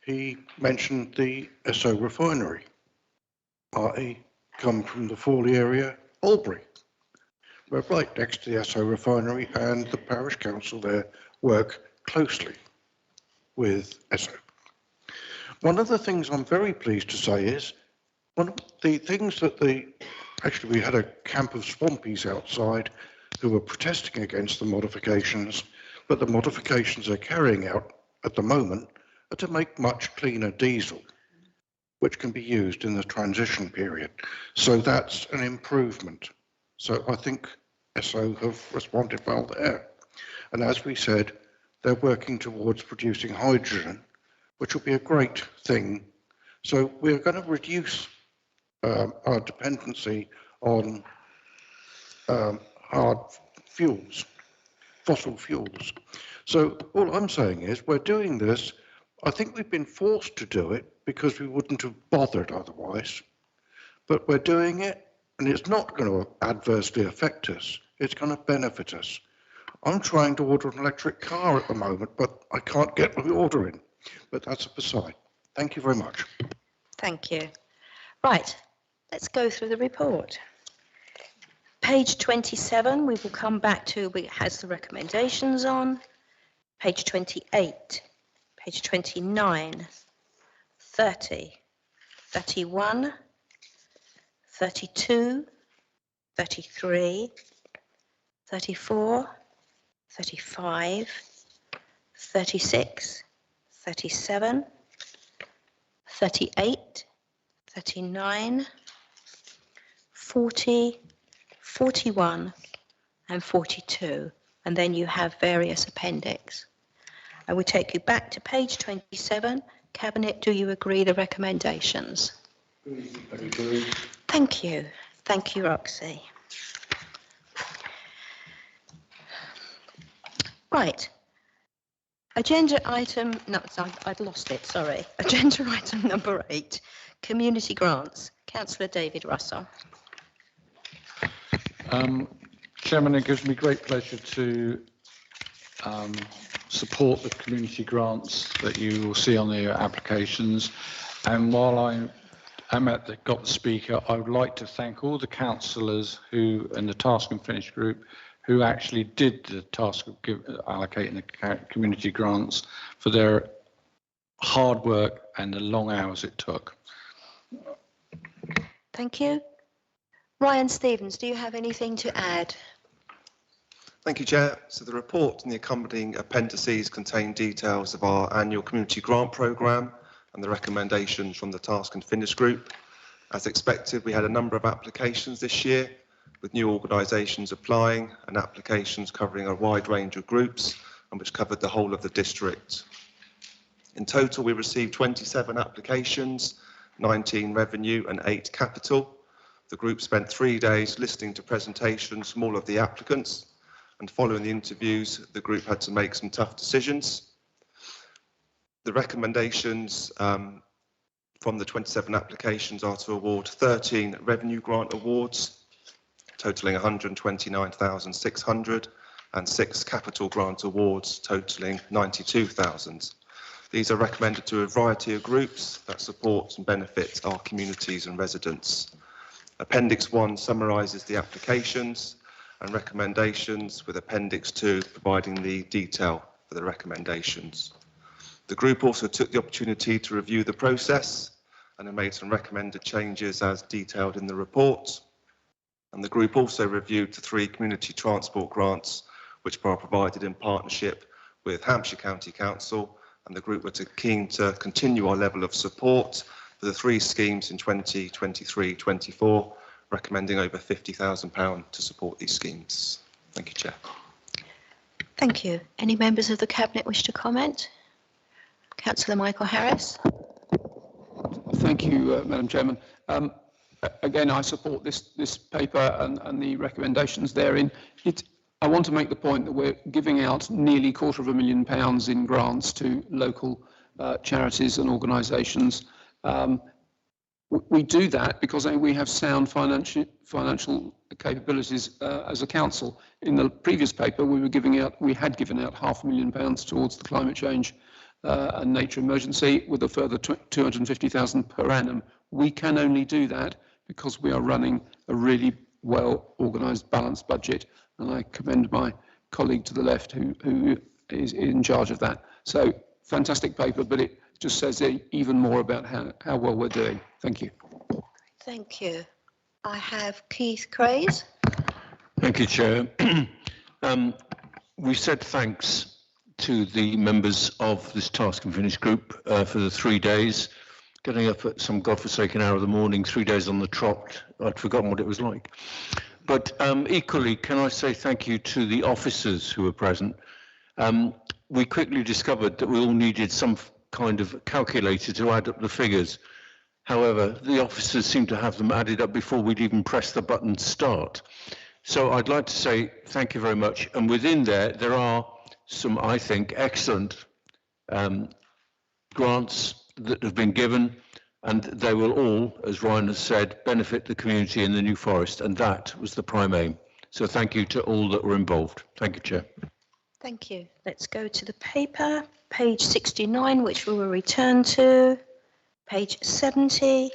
he mentioned the Esso refinery. I come from the Fawley area, Albury. We're right next to the Esso refinery, and the parish council there work closely with Esso. One of the things I'm very pleased to say is, one of the things that actually we had a camp of swampies outside who were protesting against the modifications, but the modifications they're carrying out at the moment are to make much cleaner diesel, which can be used in the transition period. So that's an improvement. So I think Esso have responded well there. And as we said, they're working towards producing hydrogen, which will be a great thing. So we're going to reduce our dependency on hard fuels, fossil fuels. So all I'm saying is we're doing this. I think we've been forced to do it because we wouldn't have bothered otherwise. But we're doing it, and it's not going to adversely affect us. It's going to benefit us. I'm trying to order an electric car at the moment, but I can't get the order in. But that's a aside. Thank you very much. Thank you. Right, let's go through the report. Page 27, we will come back to, it has the recommendations on. Page 28, page 29, 30, 31, 32, 33, 34, 35, 36, 37, 38, 39, 40, 41 and 42, and then you have various appendix. I will take you back to page 27. Cabinet, do you agree the recommendations? Thank you. Thank you, Roxy. Right. Agenda item, no, I'd lost it, sorry. Agenda item number 8, community grants. Councillor David Russell. Chairman, it gives me great pleasure to support the community grants that you will see on the applications. And while I am got the speaker, I would like to thank all the councillors who, in the Task and Finish group, who actually did the task of allocating the community grants for their hard work and the long hours it took. Thank you. Ryan Stevens, do you have anything to add? Thank you, Chair. So the report and the accompanying appendices contain details of our annual community grant programme and the recommendations from the Task and Finish group. As expected, we had a number of applications this year, with new organisations applying and applications covering a wide range of groups and which covered the whole of the district. In total, we received 27 applications, 19 revenue and 8 capital. The group spent 3 days listening to presentations from all of the applicants, and following the interviews, the group had to make some tough decisions. The recommendations from the 27 applications are to award 13 revenue grant awards, totalling 129,600, and 6 capital grant awards, totalling 92,000. These are recommended to a variety of groups that support and benefit our communities and residents. Appendix 1 summarises the applications and recommendations, with Appendix 2 providing the detail for the recommendations. The group also took the opportunity to review the process and have made some recommended changes as detailed in the report. And the group also reviewed the 3 community transport grants which are provided in partnership with Hampshire County Council, and the group were keen to continue our level of support for the 3 schemes in 2023-24, recommending over £50,000 to support these schemes. Thank you, Chair. Thank you. Any members of the Cabinet wish to comment? Councillor Michael Harris. Thank you, Madam Chairman. Again, I support this paper and the recommendations therein. I want to make the point that we're giving out nearly £250,000 in grants to local charities and organisations. We do that because we have sound financial capabilities as a council. In the previous paper, we had given out £500,000 towards the climate change and nature emergency, with a further 250,000 per annum. We can only do that because we are running a really well organised, balanced budget, and I commend my colleague to the left who is in charge of that. So fantastic paper, but it just says even more about how well we're doing. Thank you. Thank you. I have Keith Craze. Thank you, Chair. We said thanks to the members of this Task and Finish group for the 3 days, getting up at some godforsaken hour of the morning, 3 days on the trot. I'd forgotten what it was like. But equally, can I say thank you to the officers who were present. We quickly discovered that we all needed some kind of calculator to add up the figures. However, the officers seemed to have them added up before we'd even press the button start. So I'd like to say thank you very much. And within there are some, I think, excellent grants that have been given, and they will all, as Ryan has said, benefit the community in the New Forest, and that was the prime aim. So thank you to all that were involved. Thank you, Chair. Thank you. Let's go to the paper, page 69, which we will return to, page 70,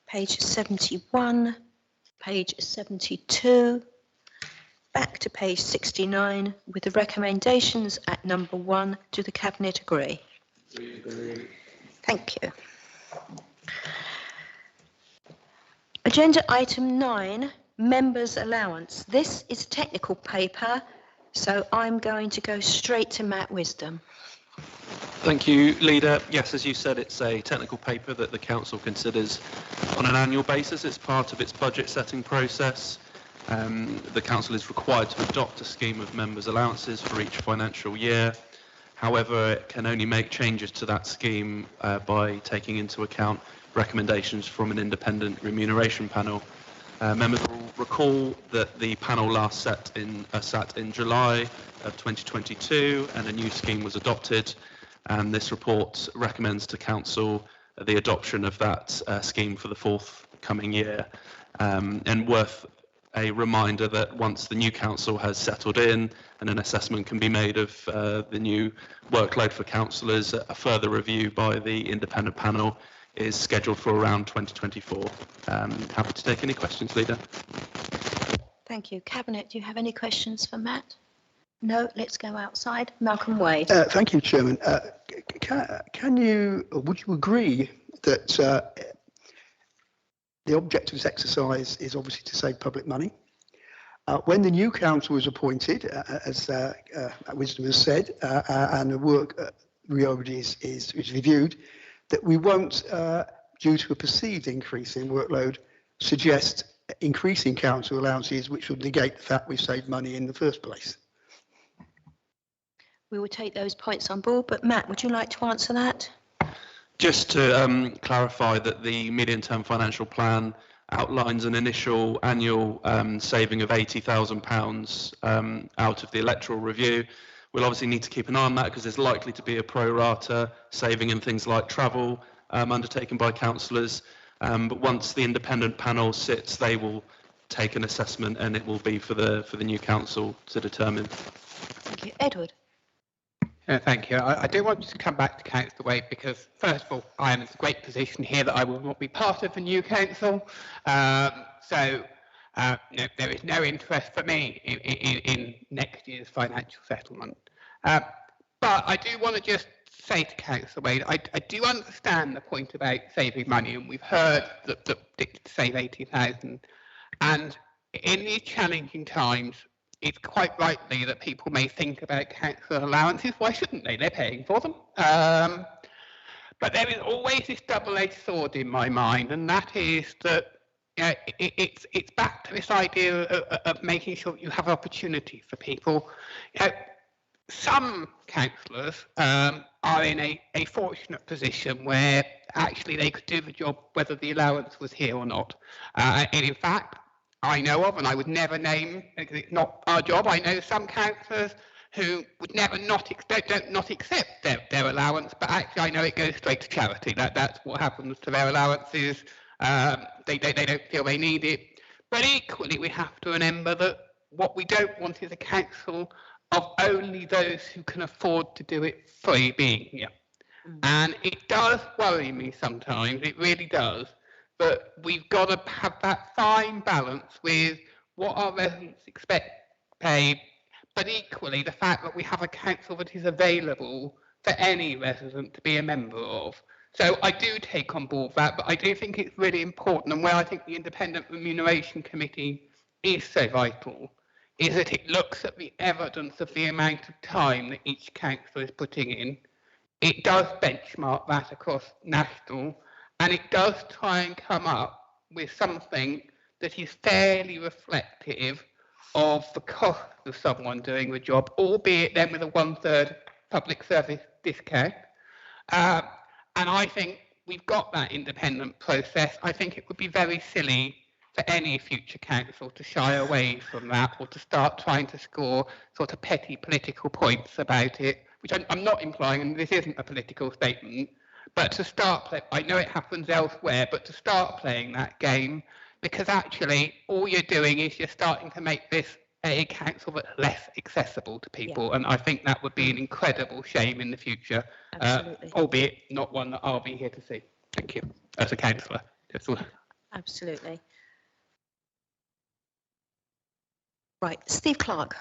page 71, page 72, back to page 69, with the recommendations at number 1. Do the Cabinet agree? Thank you. Agenda item 9, members' allowance. This is a technical paper, so I'm going to go straight to Matt Wisdom. Thank you, Leader. Yes, as you said, it's a technical paper that the Council considers on an annual basis. It's part of its budget setting process. The Council is required to adopt a scheme of members' allowances for each financial year. However, it can only make changes to that scheme by taking into account recommendations from an independent remuneration panel. Members will recall that the panel last sat in July of 2022, and a new scheme was adopted, and this report recommends to Council the adoption of that scheme for the forthcoming year. And worth a reminder that once the new council has settled in and an assessment can be made of the new workload for councillors, a further review by the independent panel is scheduled for around 2024. Happy to take any questions, Leader. Thank you. Cabinet, do you have any questions for Matt? No, let's go outside. Malcolm Wade. Thank you, Chairman. Would you agree that the object of this exercise is obviously to save public money? When the new council was appointed, as Wisdom has said, and the work is reviewed, that we won't, due to a perceived increase in workload, suggest increasing council allowances, which would negate the fact we've saved money in the first place. We will take those points on board, but Matt, would you like to answer that? Just to clarify that the medium-term financial plan outlines an initial annual saving of £80,000 out of the electoral review. We'll obviously need to keep an eye on that because there's likely to be a pro rata saving in things like travel undertaken by councillors. But once the independent panel sits, they will take an assessment, and it will be for the new council to determine. Thank you. Edward. Thank you. I do want to come back to Councillor Wade because, first of all, I am in a great position here that I will not be part of the new council. So there is no interest for me in next year's financial settlement. But I do want to just say to Councillor Wade, I do understand the point about saving money, and we've heard that to save 80,000. And in these challenging times, it's quite likely that people may think about council allowances. Why shouldn't they? They're paying for them. But there is always this double-edged sword in my mind, and that is that it's back to this idea of making sure you have opportunity for people. Some councillors are in a fortunate position where actually they could do the job whether the allowance was here or not. And in fact, I know of, and I would never name, because it's not our job, I know some councillors who would never not accept their allowance, but actually I know it goes straight to charity. That's what happens to their allowances. They don't feel they need it. But equally, we have to remember that what we don't want is a council of only those who can afford to do it free being here. And it does worry me sometimes, it really does. But we've got to have that fine balance with what our residents expect paid, but equally the fact that we have a council that is available for any resident to be a member of. So I do take on board that, but I do think it's really important, and where I think the Independent Remuneration Committee is so vital, is that it looks at the evidence of the amount of time that each council is putting in. It does benchmark that across national, and it does try and come up with something that is fairly reflective of the cost of someone doing the job, albeit then with a 1/3 public service discount. And I think we've got that independent process. I think it would be very silly for any future council to shy away from that or to start trying to score sort of petty political points about it, which I'm not implying, and this isn't a political statement. But to start, I know it happens elsewhere, but to start playing that game, because actually all you're doing is you're starting to make this a council that's less accessible to people. Yeah. And I think that would be an incredible shame in the future, albeit not one that I'll be here to see. Thank you, as a councillor. Absolutely. Right, Steve Clark.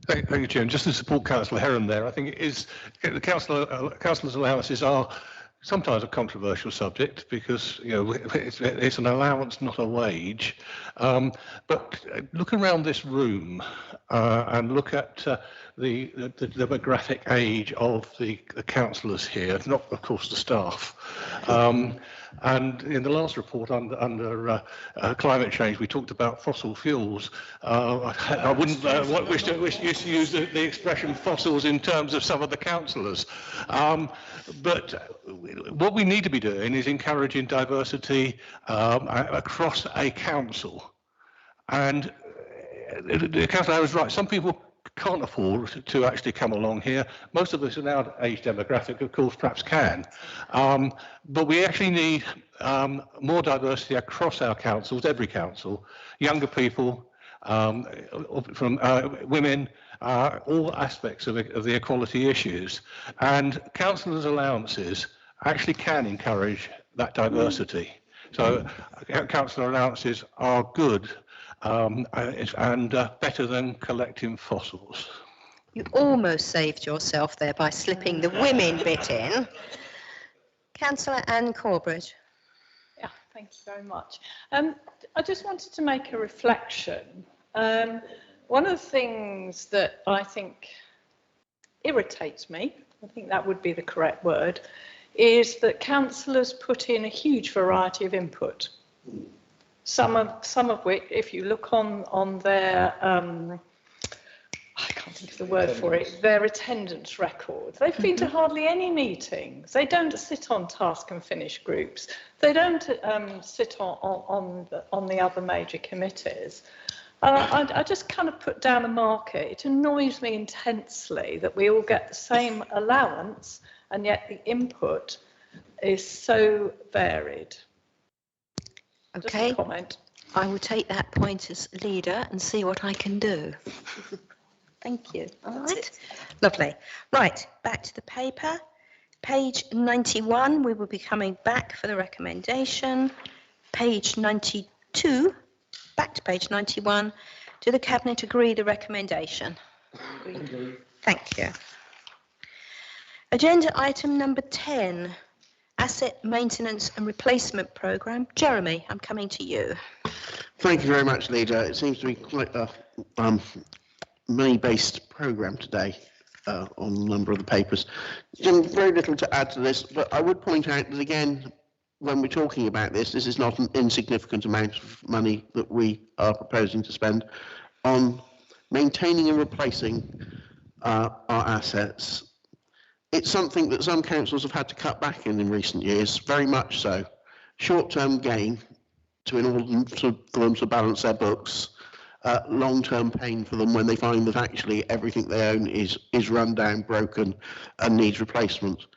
Thank you, Chair. And just to support Councillor Heron there, I think it is the councillors' allowances are sometimes a controversial subject because it's an allowance, not a wage. But look around this room and look at the demographic age of the councillors here, not of course the staff. And in the last report under climate change, we talked about fossil fuels. I wouldn't wish to use the expression fossils in terms of some of the councillors. But what we need to be doing is encouraging diversity across a council. And the councillor was right. Some people can't afford to actually come along here. Most of us in our age demographic, of course, perhaps can. But we actually need more diversity across our councils, every council, younger people, from women, all aspects of the equality issues. And councillors' allowances actually can encourage that diversity. So councillor allowances are good. And better than collecting fossils. You almost saved yourself there by slipping the women bit in. Councillor Anne Corbridge. Yeah, Thank you very much. I just wanted to make a reflection. One of the things that I think irritates me, I think that would be the correct word, is that councillors put in a huge variety of input. Some of which, if you look on their I can't think of the word for it, their attendance record. They've been to hardly any meetings. They don't sit on task and finish groups. They don't sit on the other major committees. I just kind of put down a marker. It annoys me intensely that we all get the same allowance and yet the input is so varied. Okay. Just a comment. I will take that point as leader and see what I can do. Thank you. All right. Lovely. Right, back to the paper. Page 91, we will be coming back for the recommendation. Page 92, back to page 91. Do the Cabinet agree the recommendation? Thank you. Agenda item number 10, Asset Maintenance and Replacement Programme. Jeremy, I'm coming to you. Thank you very much, Leader. It seems to be quite a money-based programme today on a number of the papers. Very little to add to this, but I would point out that, again, when we're talking about this, this is not an insignificant amount of money that we are proposing to spend on maintaining and replacing our assets. It's something that some councils have had to cut back in recent years, very much so. Short-term gain in order for them to balance their books, long-term pain for them when they find that actually everything they own is run down, broken, and needs replacement.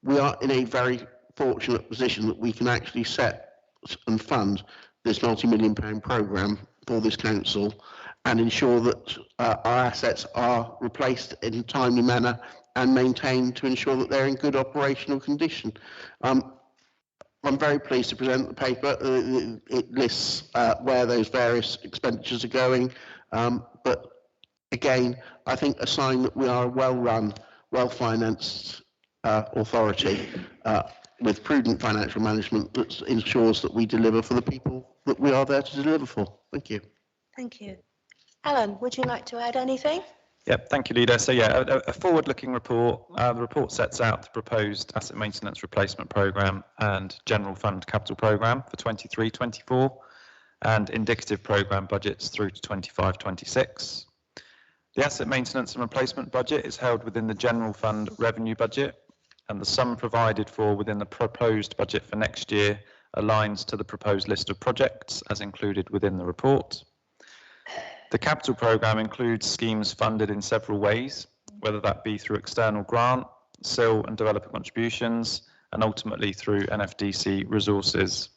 We are in a very fortunate position that we can actually set and fund this multi-million pound programme for this council and ensure that our assets are replaced in a timely manner and maintained to ensure that they're in good operational condition. I'm very pleased to present the paper. It lists where those various expenditures are going. But again, I think a sign that we are a well-run, well-financed authority with prudent financial management that ensures that we deliver for the people that we are there to deliver for. Thank you. Thank you. Alan, would you like to add anything? Yep, thank you, Leader. So yeah, a forward-looking report. The report sets out the proposed asset maintenance replacement programme and general fund capital programme for 23-24 and indicative programme budgets through to 25-26. The asset maintenance and replacement budget is held within the general fund revenue budget, and the sum provided for within the proposed budget for next year aligns to the proposed list of projects as included within the report. The capital programme includes schemes funded in several ways, whether that be through external grant, SIL and developer contributions, and ultimately through NFDC resources.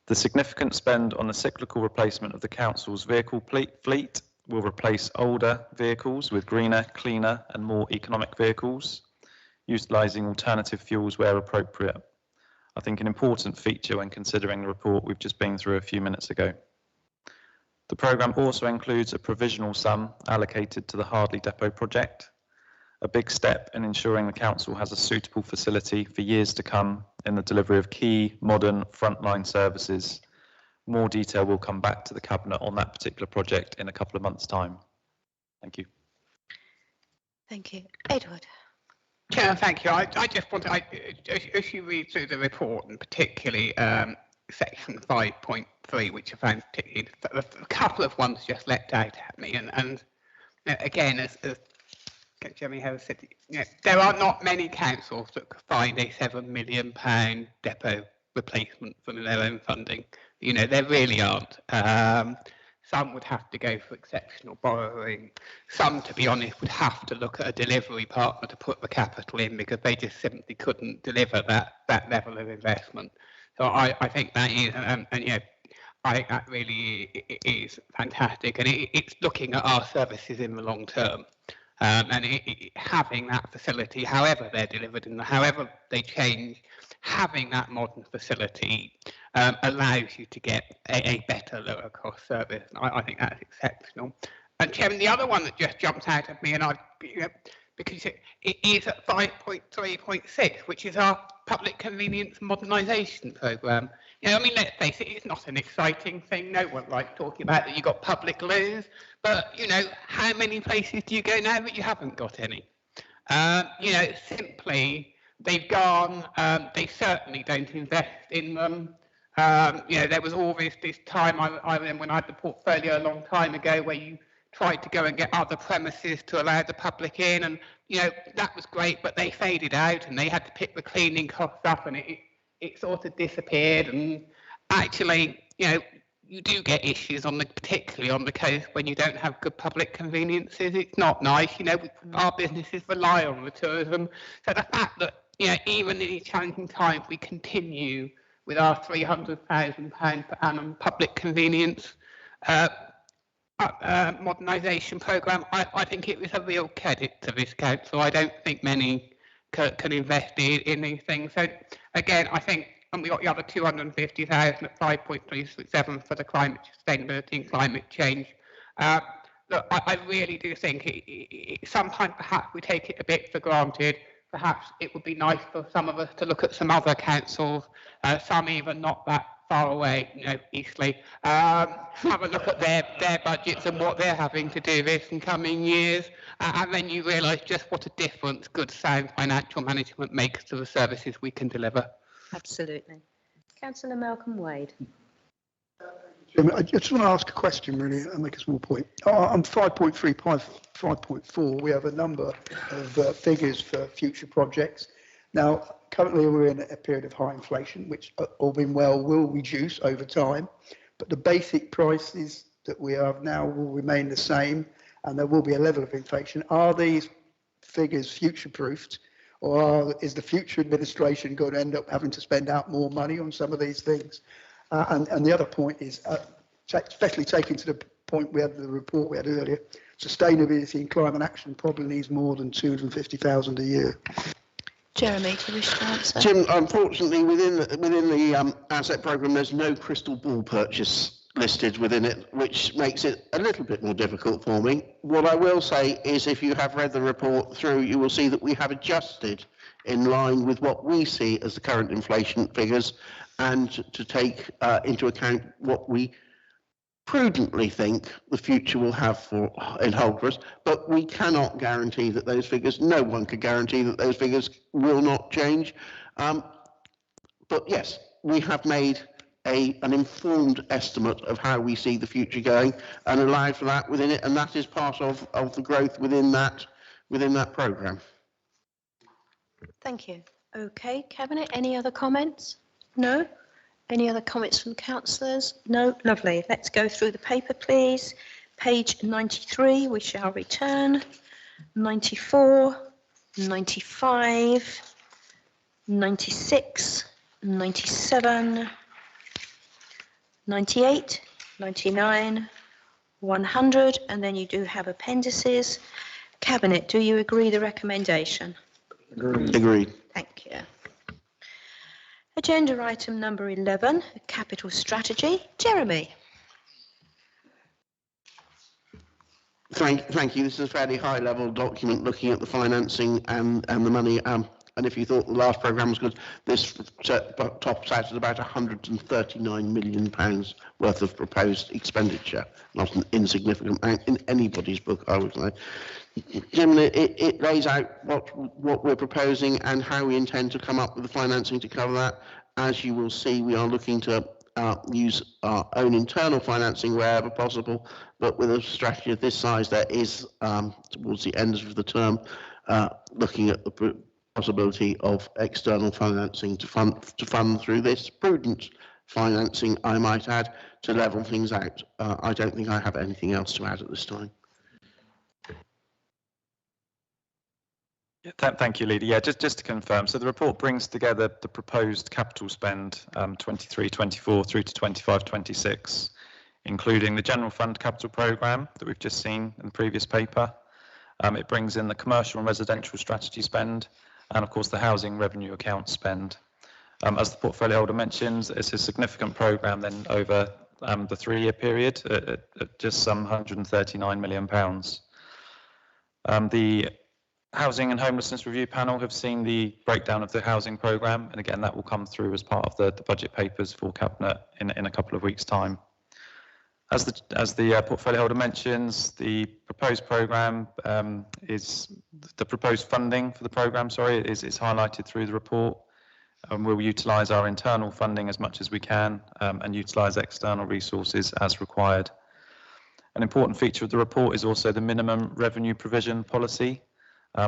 The significant spend on the cyclical replacement of the council's vehicle fleet will replace older vehicles with greener, cleaner and more economic vehicles, utilising alternative fuels where appropriate. I think an important feature when considering the report we've just been through a few minutes ago. The programme also includes a provisional sum allocated to the Hardley Depot project, a big step in ensuring the council has a suitable facility for years to come in the delivery of key modern frontline services. More detail will come back to the Cabinet on that particular project in a couple of months' time. Thank you. Thank you. Edward. Chair, thank you. I just want to, as you read through the report, and particularly section 5.3, which I found particularly, a couple of ones just leapt out at me. And again, as Jeremy Harris said, there are not many councils that could find a £7 million depot replacement from their own funding. There really aren't. Some would have to go for exceptional borrowing. Some, to be honest, would have to look at a delivery partner to put the capital in because they just simply couldn't deliver that level of investment. So I think that is, I think that really is fantastic, and it's looking at our services in the long term, and having that facility, however they're delivered and however they change, having that modern facility allows you to get a better, lower cost service. I think that's exceptional. And Chairman, the other one that just jumps out at me, and because it is at 5.3.6, which is our public convenience modernisation programme. You know, I mean, let's face it, it's not an exciting thing. No one likes talking about that you've got public loos, but, you know, how many places do you go now that you haven't got any? You know, simply, they've gone, they certainly don't invest in them. You know, there was always this time, I remember when I had the portfolio a long time ago, where you tried to go and get other premises to allow the public in, and, you know, that was great, but they faded out and they had to pick the cleaning costs up, and it sort of disappeared. And actually, you know, you do get issues on particularly on the coast when you don't have good public conveniences. It's not nice, you know, our businesses rely on the tourism. So the fact that, you know, even in these challenging times, we continue with our £300,000 per annum public convenience modernisation programme, I think it was a real credit to this council. I don't think many can invest in these things. So again, I think, and we got the other 250,000 at 5.367 for the climate sustainability and climate change. Look, I really do think sometimes perhaps we take it a bit for granted. Perhaps it would be nice for some of us to look at some other councils, some even not that far away, you know, Eastleigh, have a look at their budgets and what they're having to do this in coming years, and then you realise just what a difference good, sound financial management makes to the services we can deliver. Absolutely. Councillor Malcolm Wade. I just want to ask a question, really, and make a small point. On 5.4, we have a number of figures for future projects. Now, currently we're in a period of high inflation, which, all being well, will reduce over time, but the basic prices that we have now will remain the same, and there will be a level of inflation. Are these figures future-proofed, or is the future administration going to end up having to spend out more money on some of these things? And the other point is, especially taking to the point we had the report we had earlier, sustainability and climate action probably needs more than 250,000 a year. Jeremy, do you wish to answer? Jim, unfortunately, within the asset programme, there's no crystal ball purchase listed within it, which makes it a little bit more difficult for me. What I will say is, if you have read the report through, you will see that we have adjusted in line with what we see as the current inflation figures, and to take into account what we prudently think the future will have in hold for us. But we cannot guarantee that those figures, no one can guarantee that those figures will not change. But yes, we have made an informed estimate of how we see the future going and allowed for that within it, and that is part of the growth within that programme. Thank you. Okay, Cabinet, any other comments? No? Any other comments from councillors? No? Lovely. Let's go through the paper, please. Page 93, we shall return. 94, 95, 96, 97, 98, 99, 100, and then you do have appendices. Cabinet, do you agree the recommendation? Agreed. Thank you. Agenda item number 11, capital strategy. Jeremy. Thank you. This is a fairly high-level document looking at the financing and the money. And if you thought the last programme was good, this tops out at about £139 million worth of proposed expenditure. Not an insignificant amount in anybody's book, I would say. Generally, it lays out what we're proposing and how we intend to come up with the financing to cover that. As you will see, we are looking to use our own internal financing wherever possible, but with a strategy of this size, there is, towards the end of the term, looking at the possibility of external financing to fund through this prudent financing, I might add, to level things out. I don't think I have anything else to add at this time. Thank you, Leader. Yeah, just to confirm, so the report brings together the proposed capital spend 23-24 through to 25-26, including the general fund capital programme that we've just seen in the previous paper. It brings in the commercial and residential strategy spend, and of course the housing revenue account spend. As the portfolio holder mentions, it's a significant programme then over the 3-year period at just some £139 million. The Housing and Homelessness Review Panel have seen the breakdown of the housing programme, and again, that will come through as part of the budget papers for Cabinet in a couple of weeks' time. As the portfolio holder mentions, the proposed programme is the proposed funding for the programme. Is highlighted through the report. We'll utilise our internal funding as much as we can and utilise external resources as required. An important feature of the report is also the minimum revenue provision policy.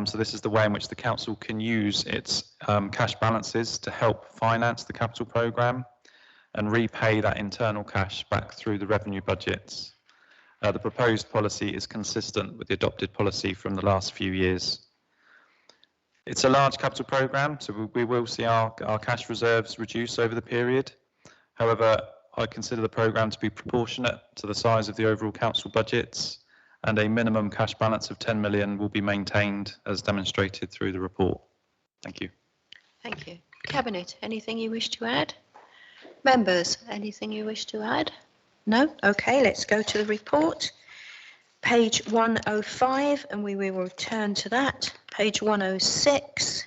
So this is the way in which the council can use its cash balances to help finance the capital programme and repay that internal cash back through the revenue budgets. The proposed policy is consistent with the adopted policy from the last few years. It's a large capital programme, so we will see our cash reserves reduce over the period. However, I consider the programme to be proportionate to the size of the overall council budgets, and a minimum cash balance of 10 million will be maintained as demonstrated through the report. Thank you. Thank you. Cabinet, anything you wish to add? Members, anything you wish to add? No? Okay, let's go to the report. Page 105, and we will return to that. Page 106,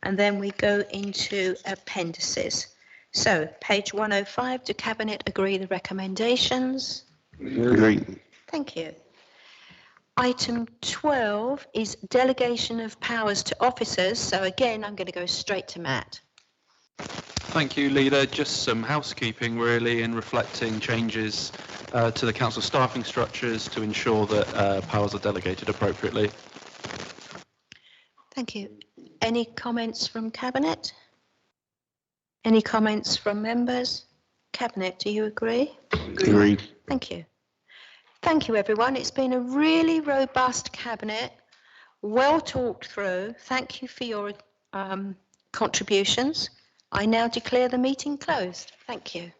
and then we go into appendices. So, page 105, do Cabinet agree the recommendations? Agree. Thank you. Item 12 is delegation of powers to officers. So again, I'm going to go straight to Matt. Thank you, Leader. Just some housekeeping really in reflecting changes to the council staffing structures to ensure that powers are delegated appropriately. Thank you. Any comments from Cabinet? Any comments from members? Cabinet, do you agree? Agree. Thank you. Thank you, everyone. It's been a really robust Cabinet, well talked through. Thank you for your contributions. I now declare the meeting closed. Thank you.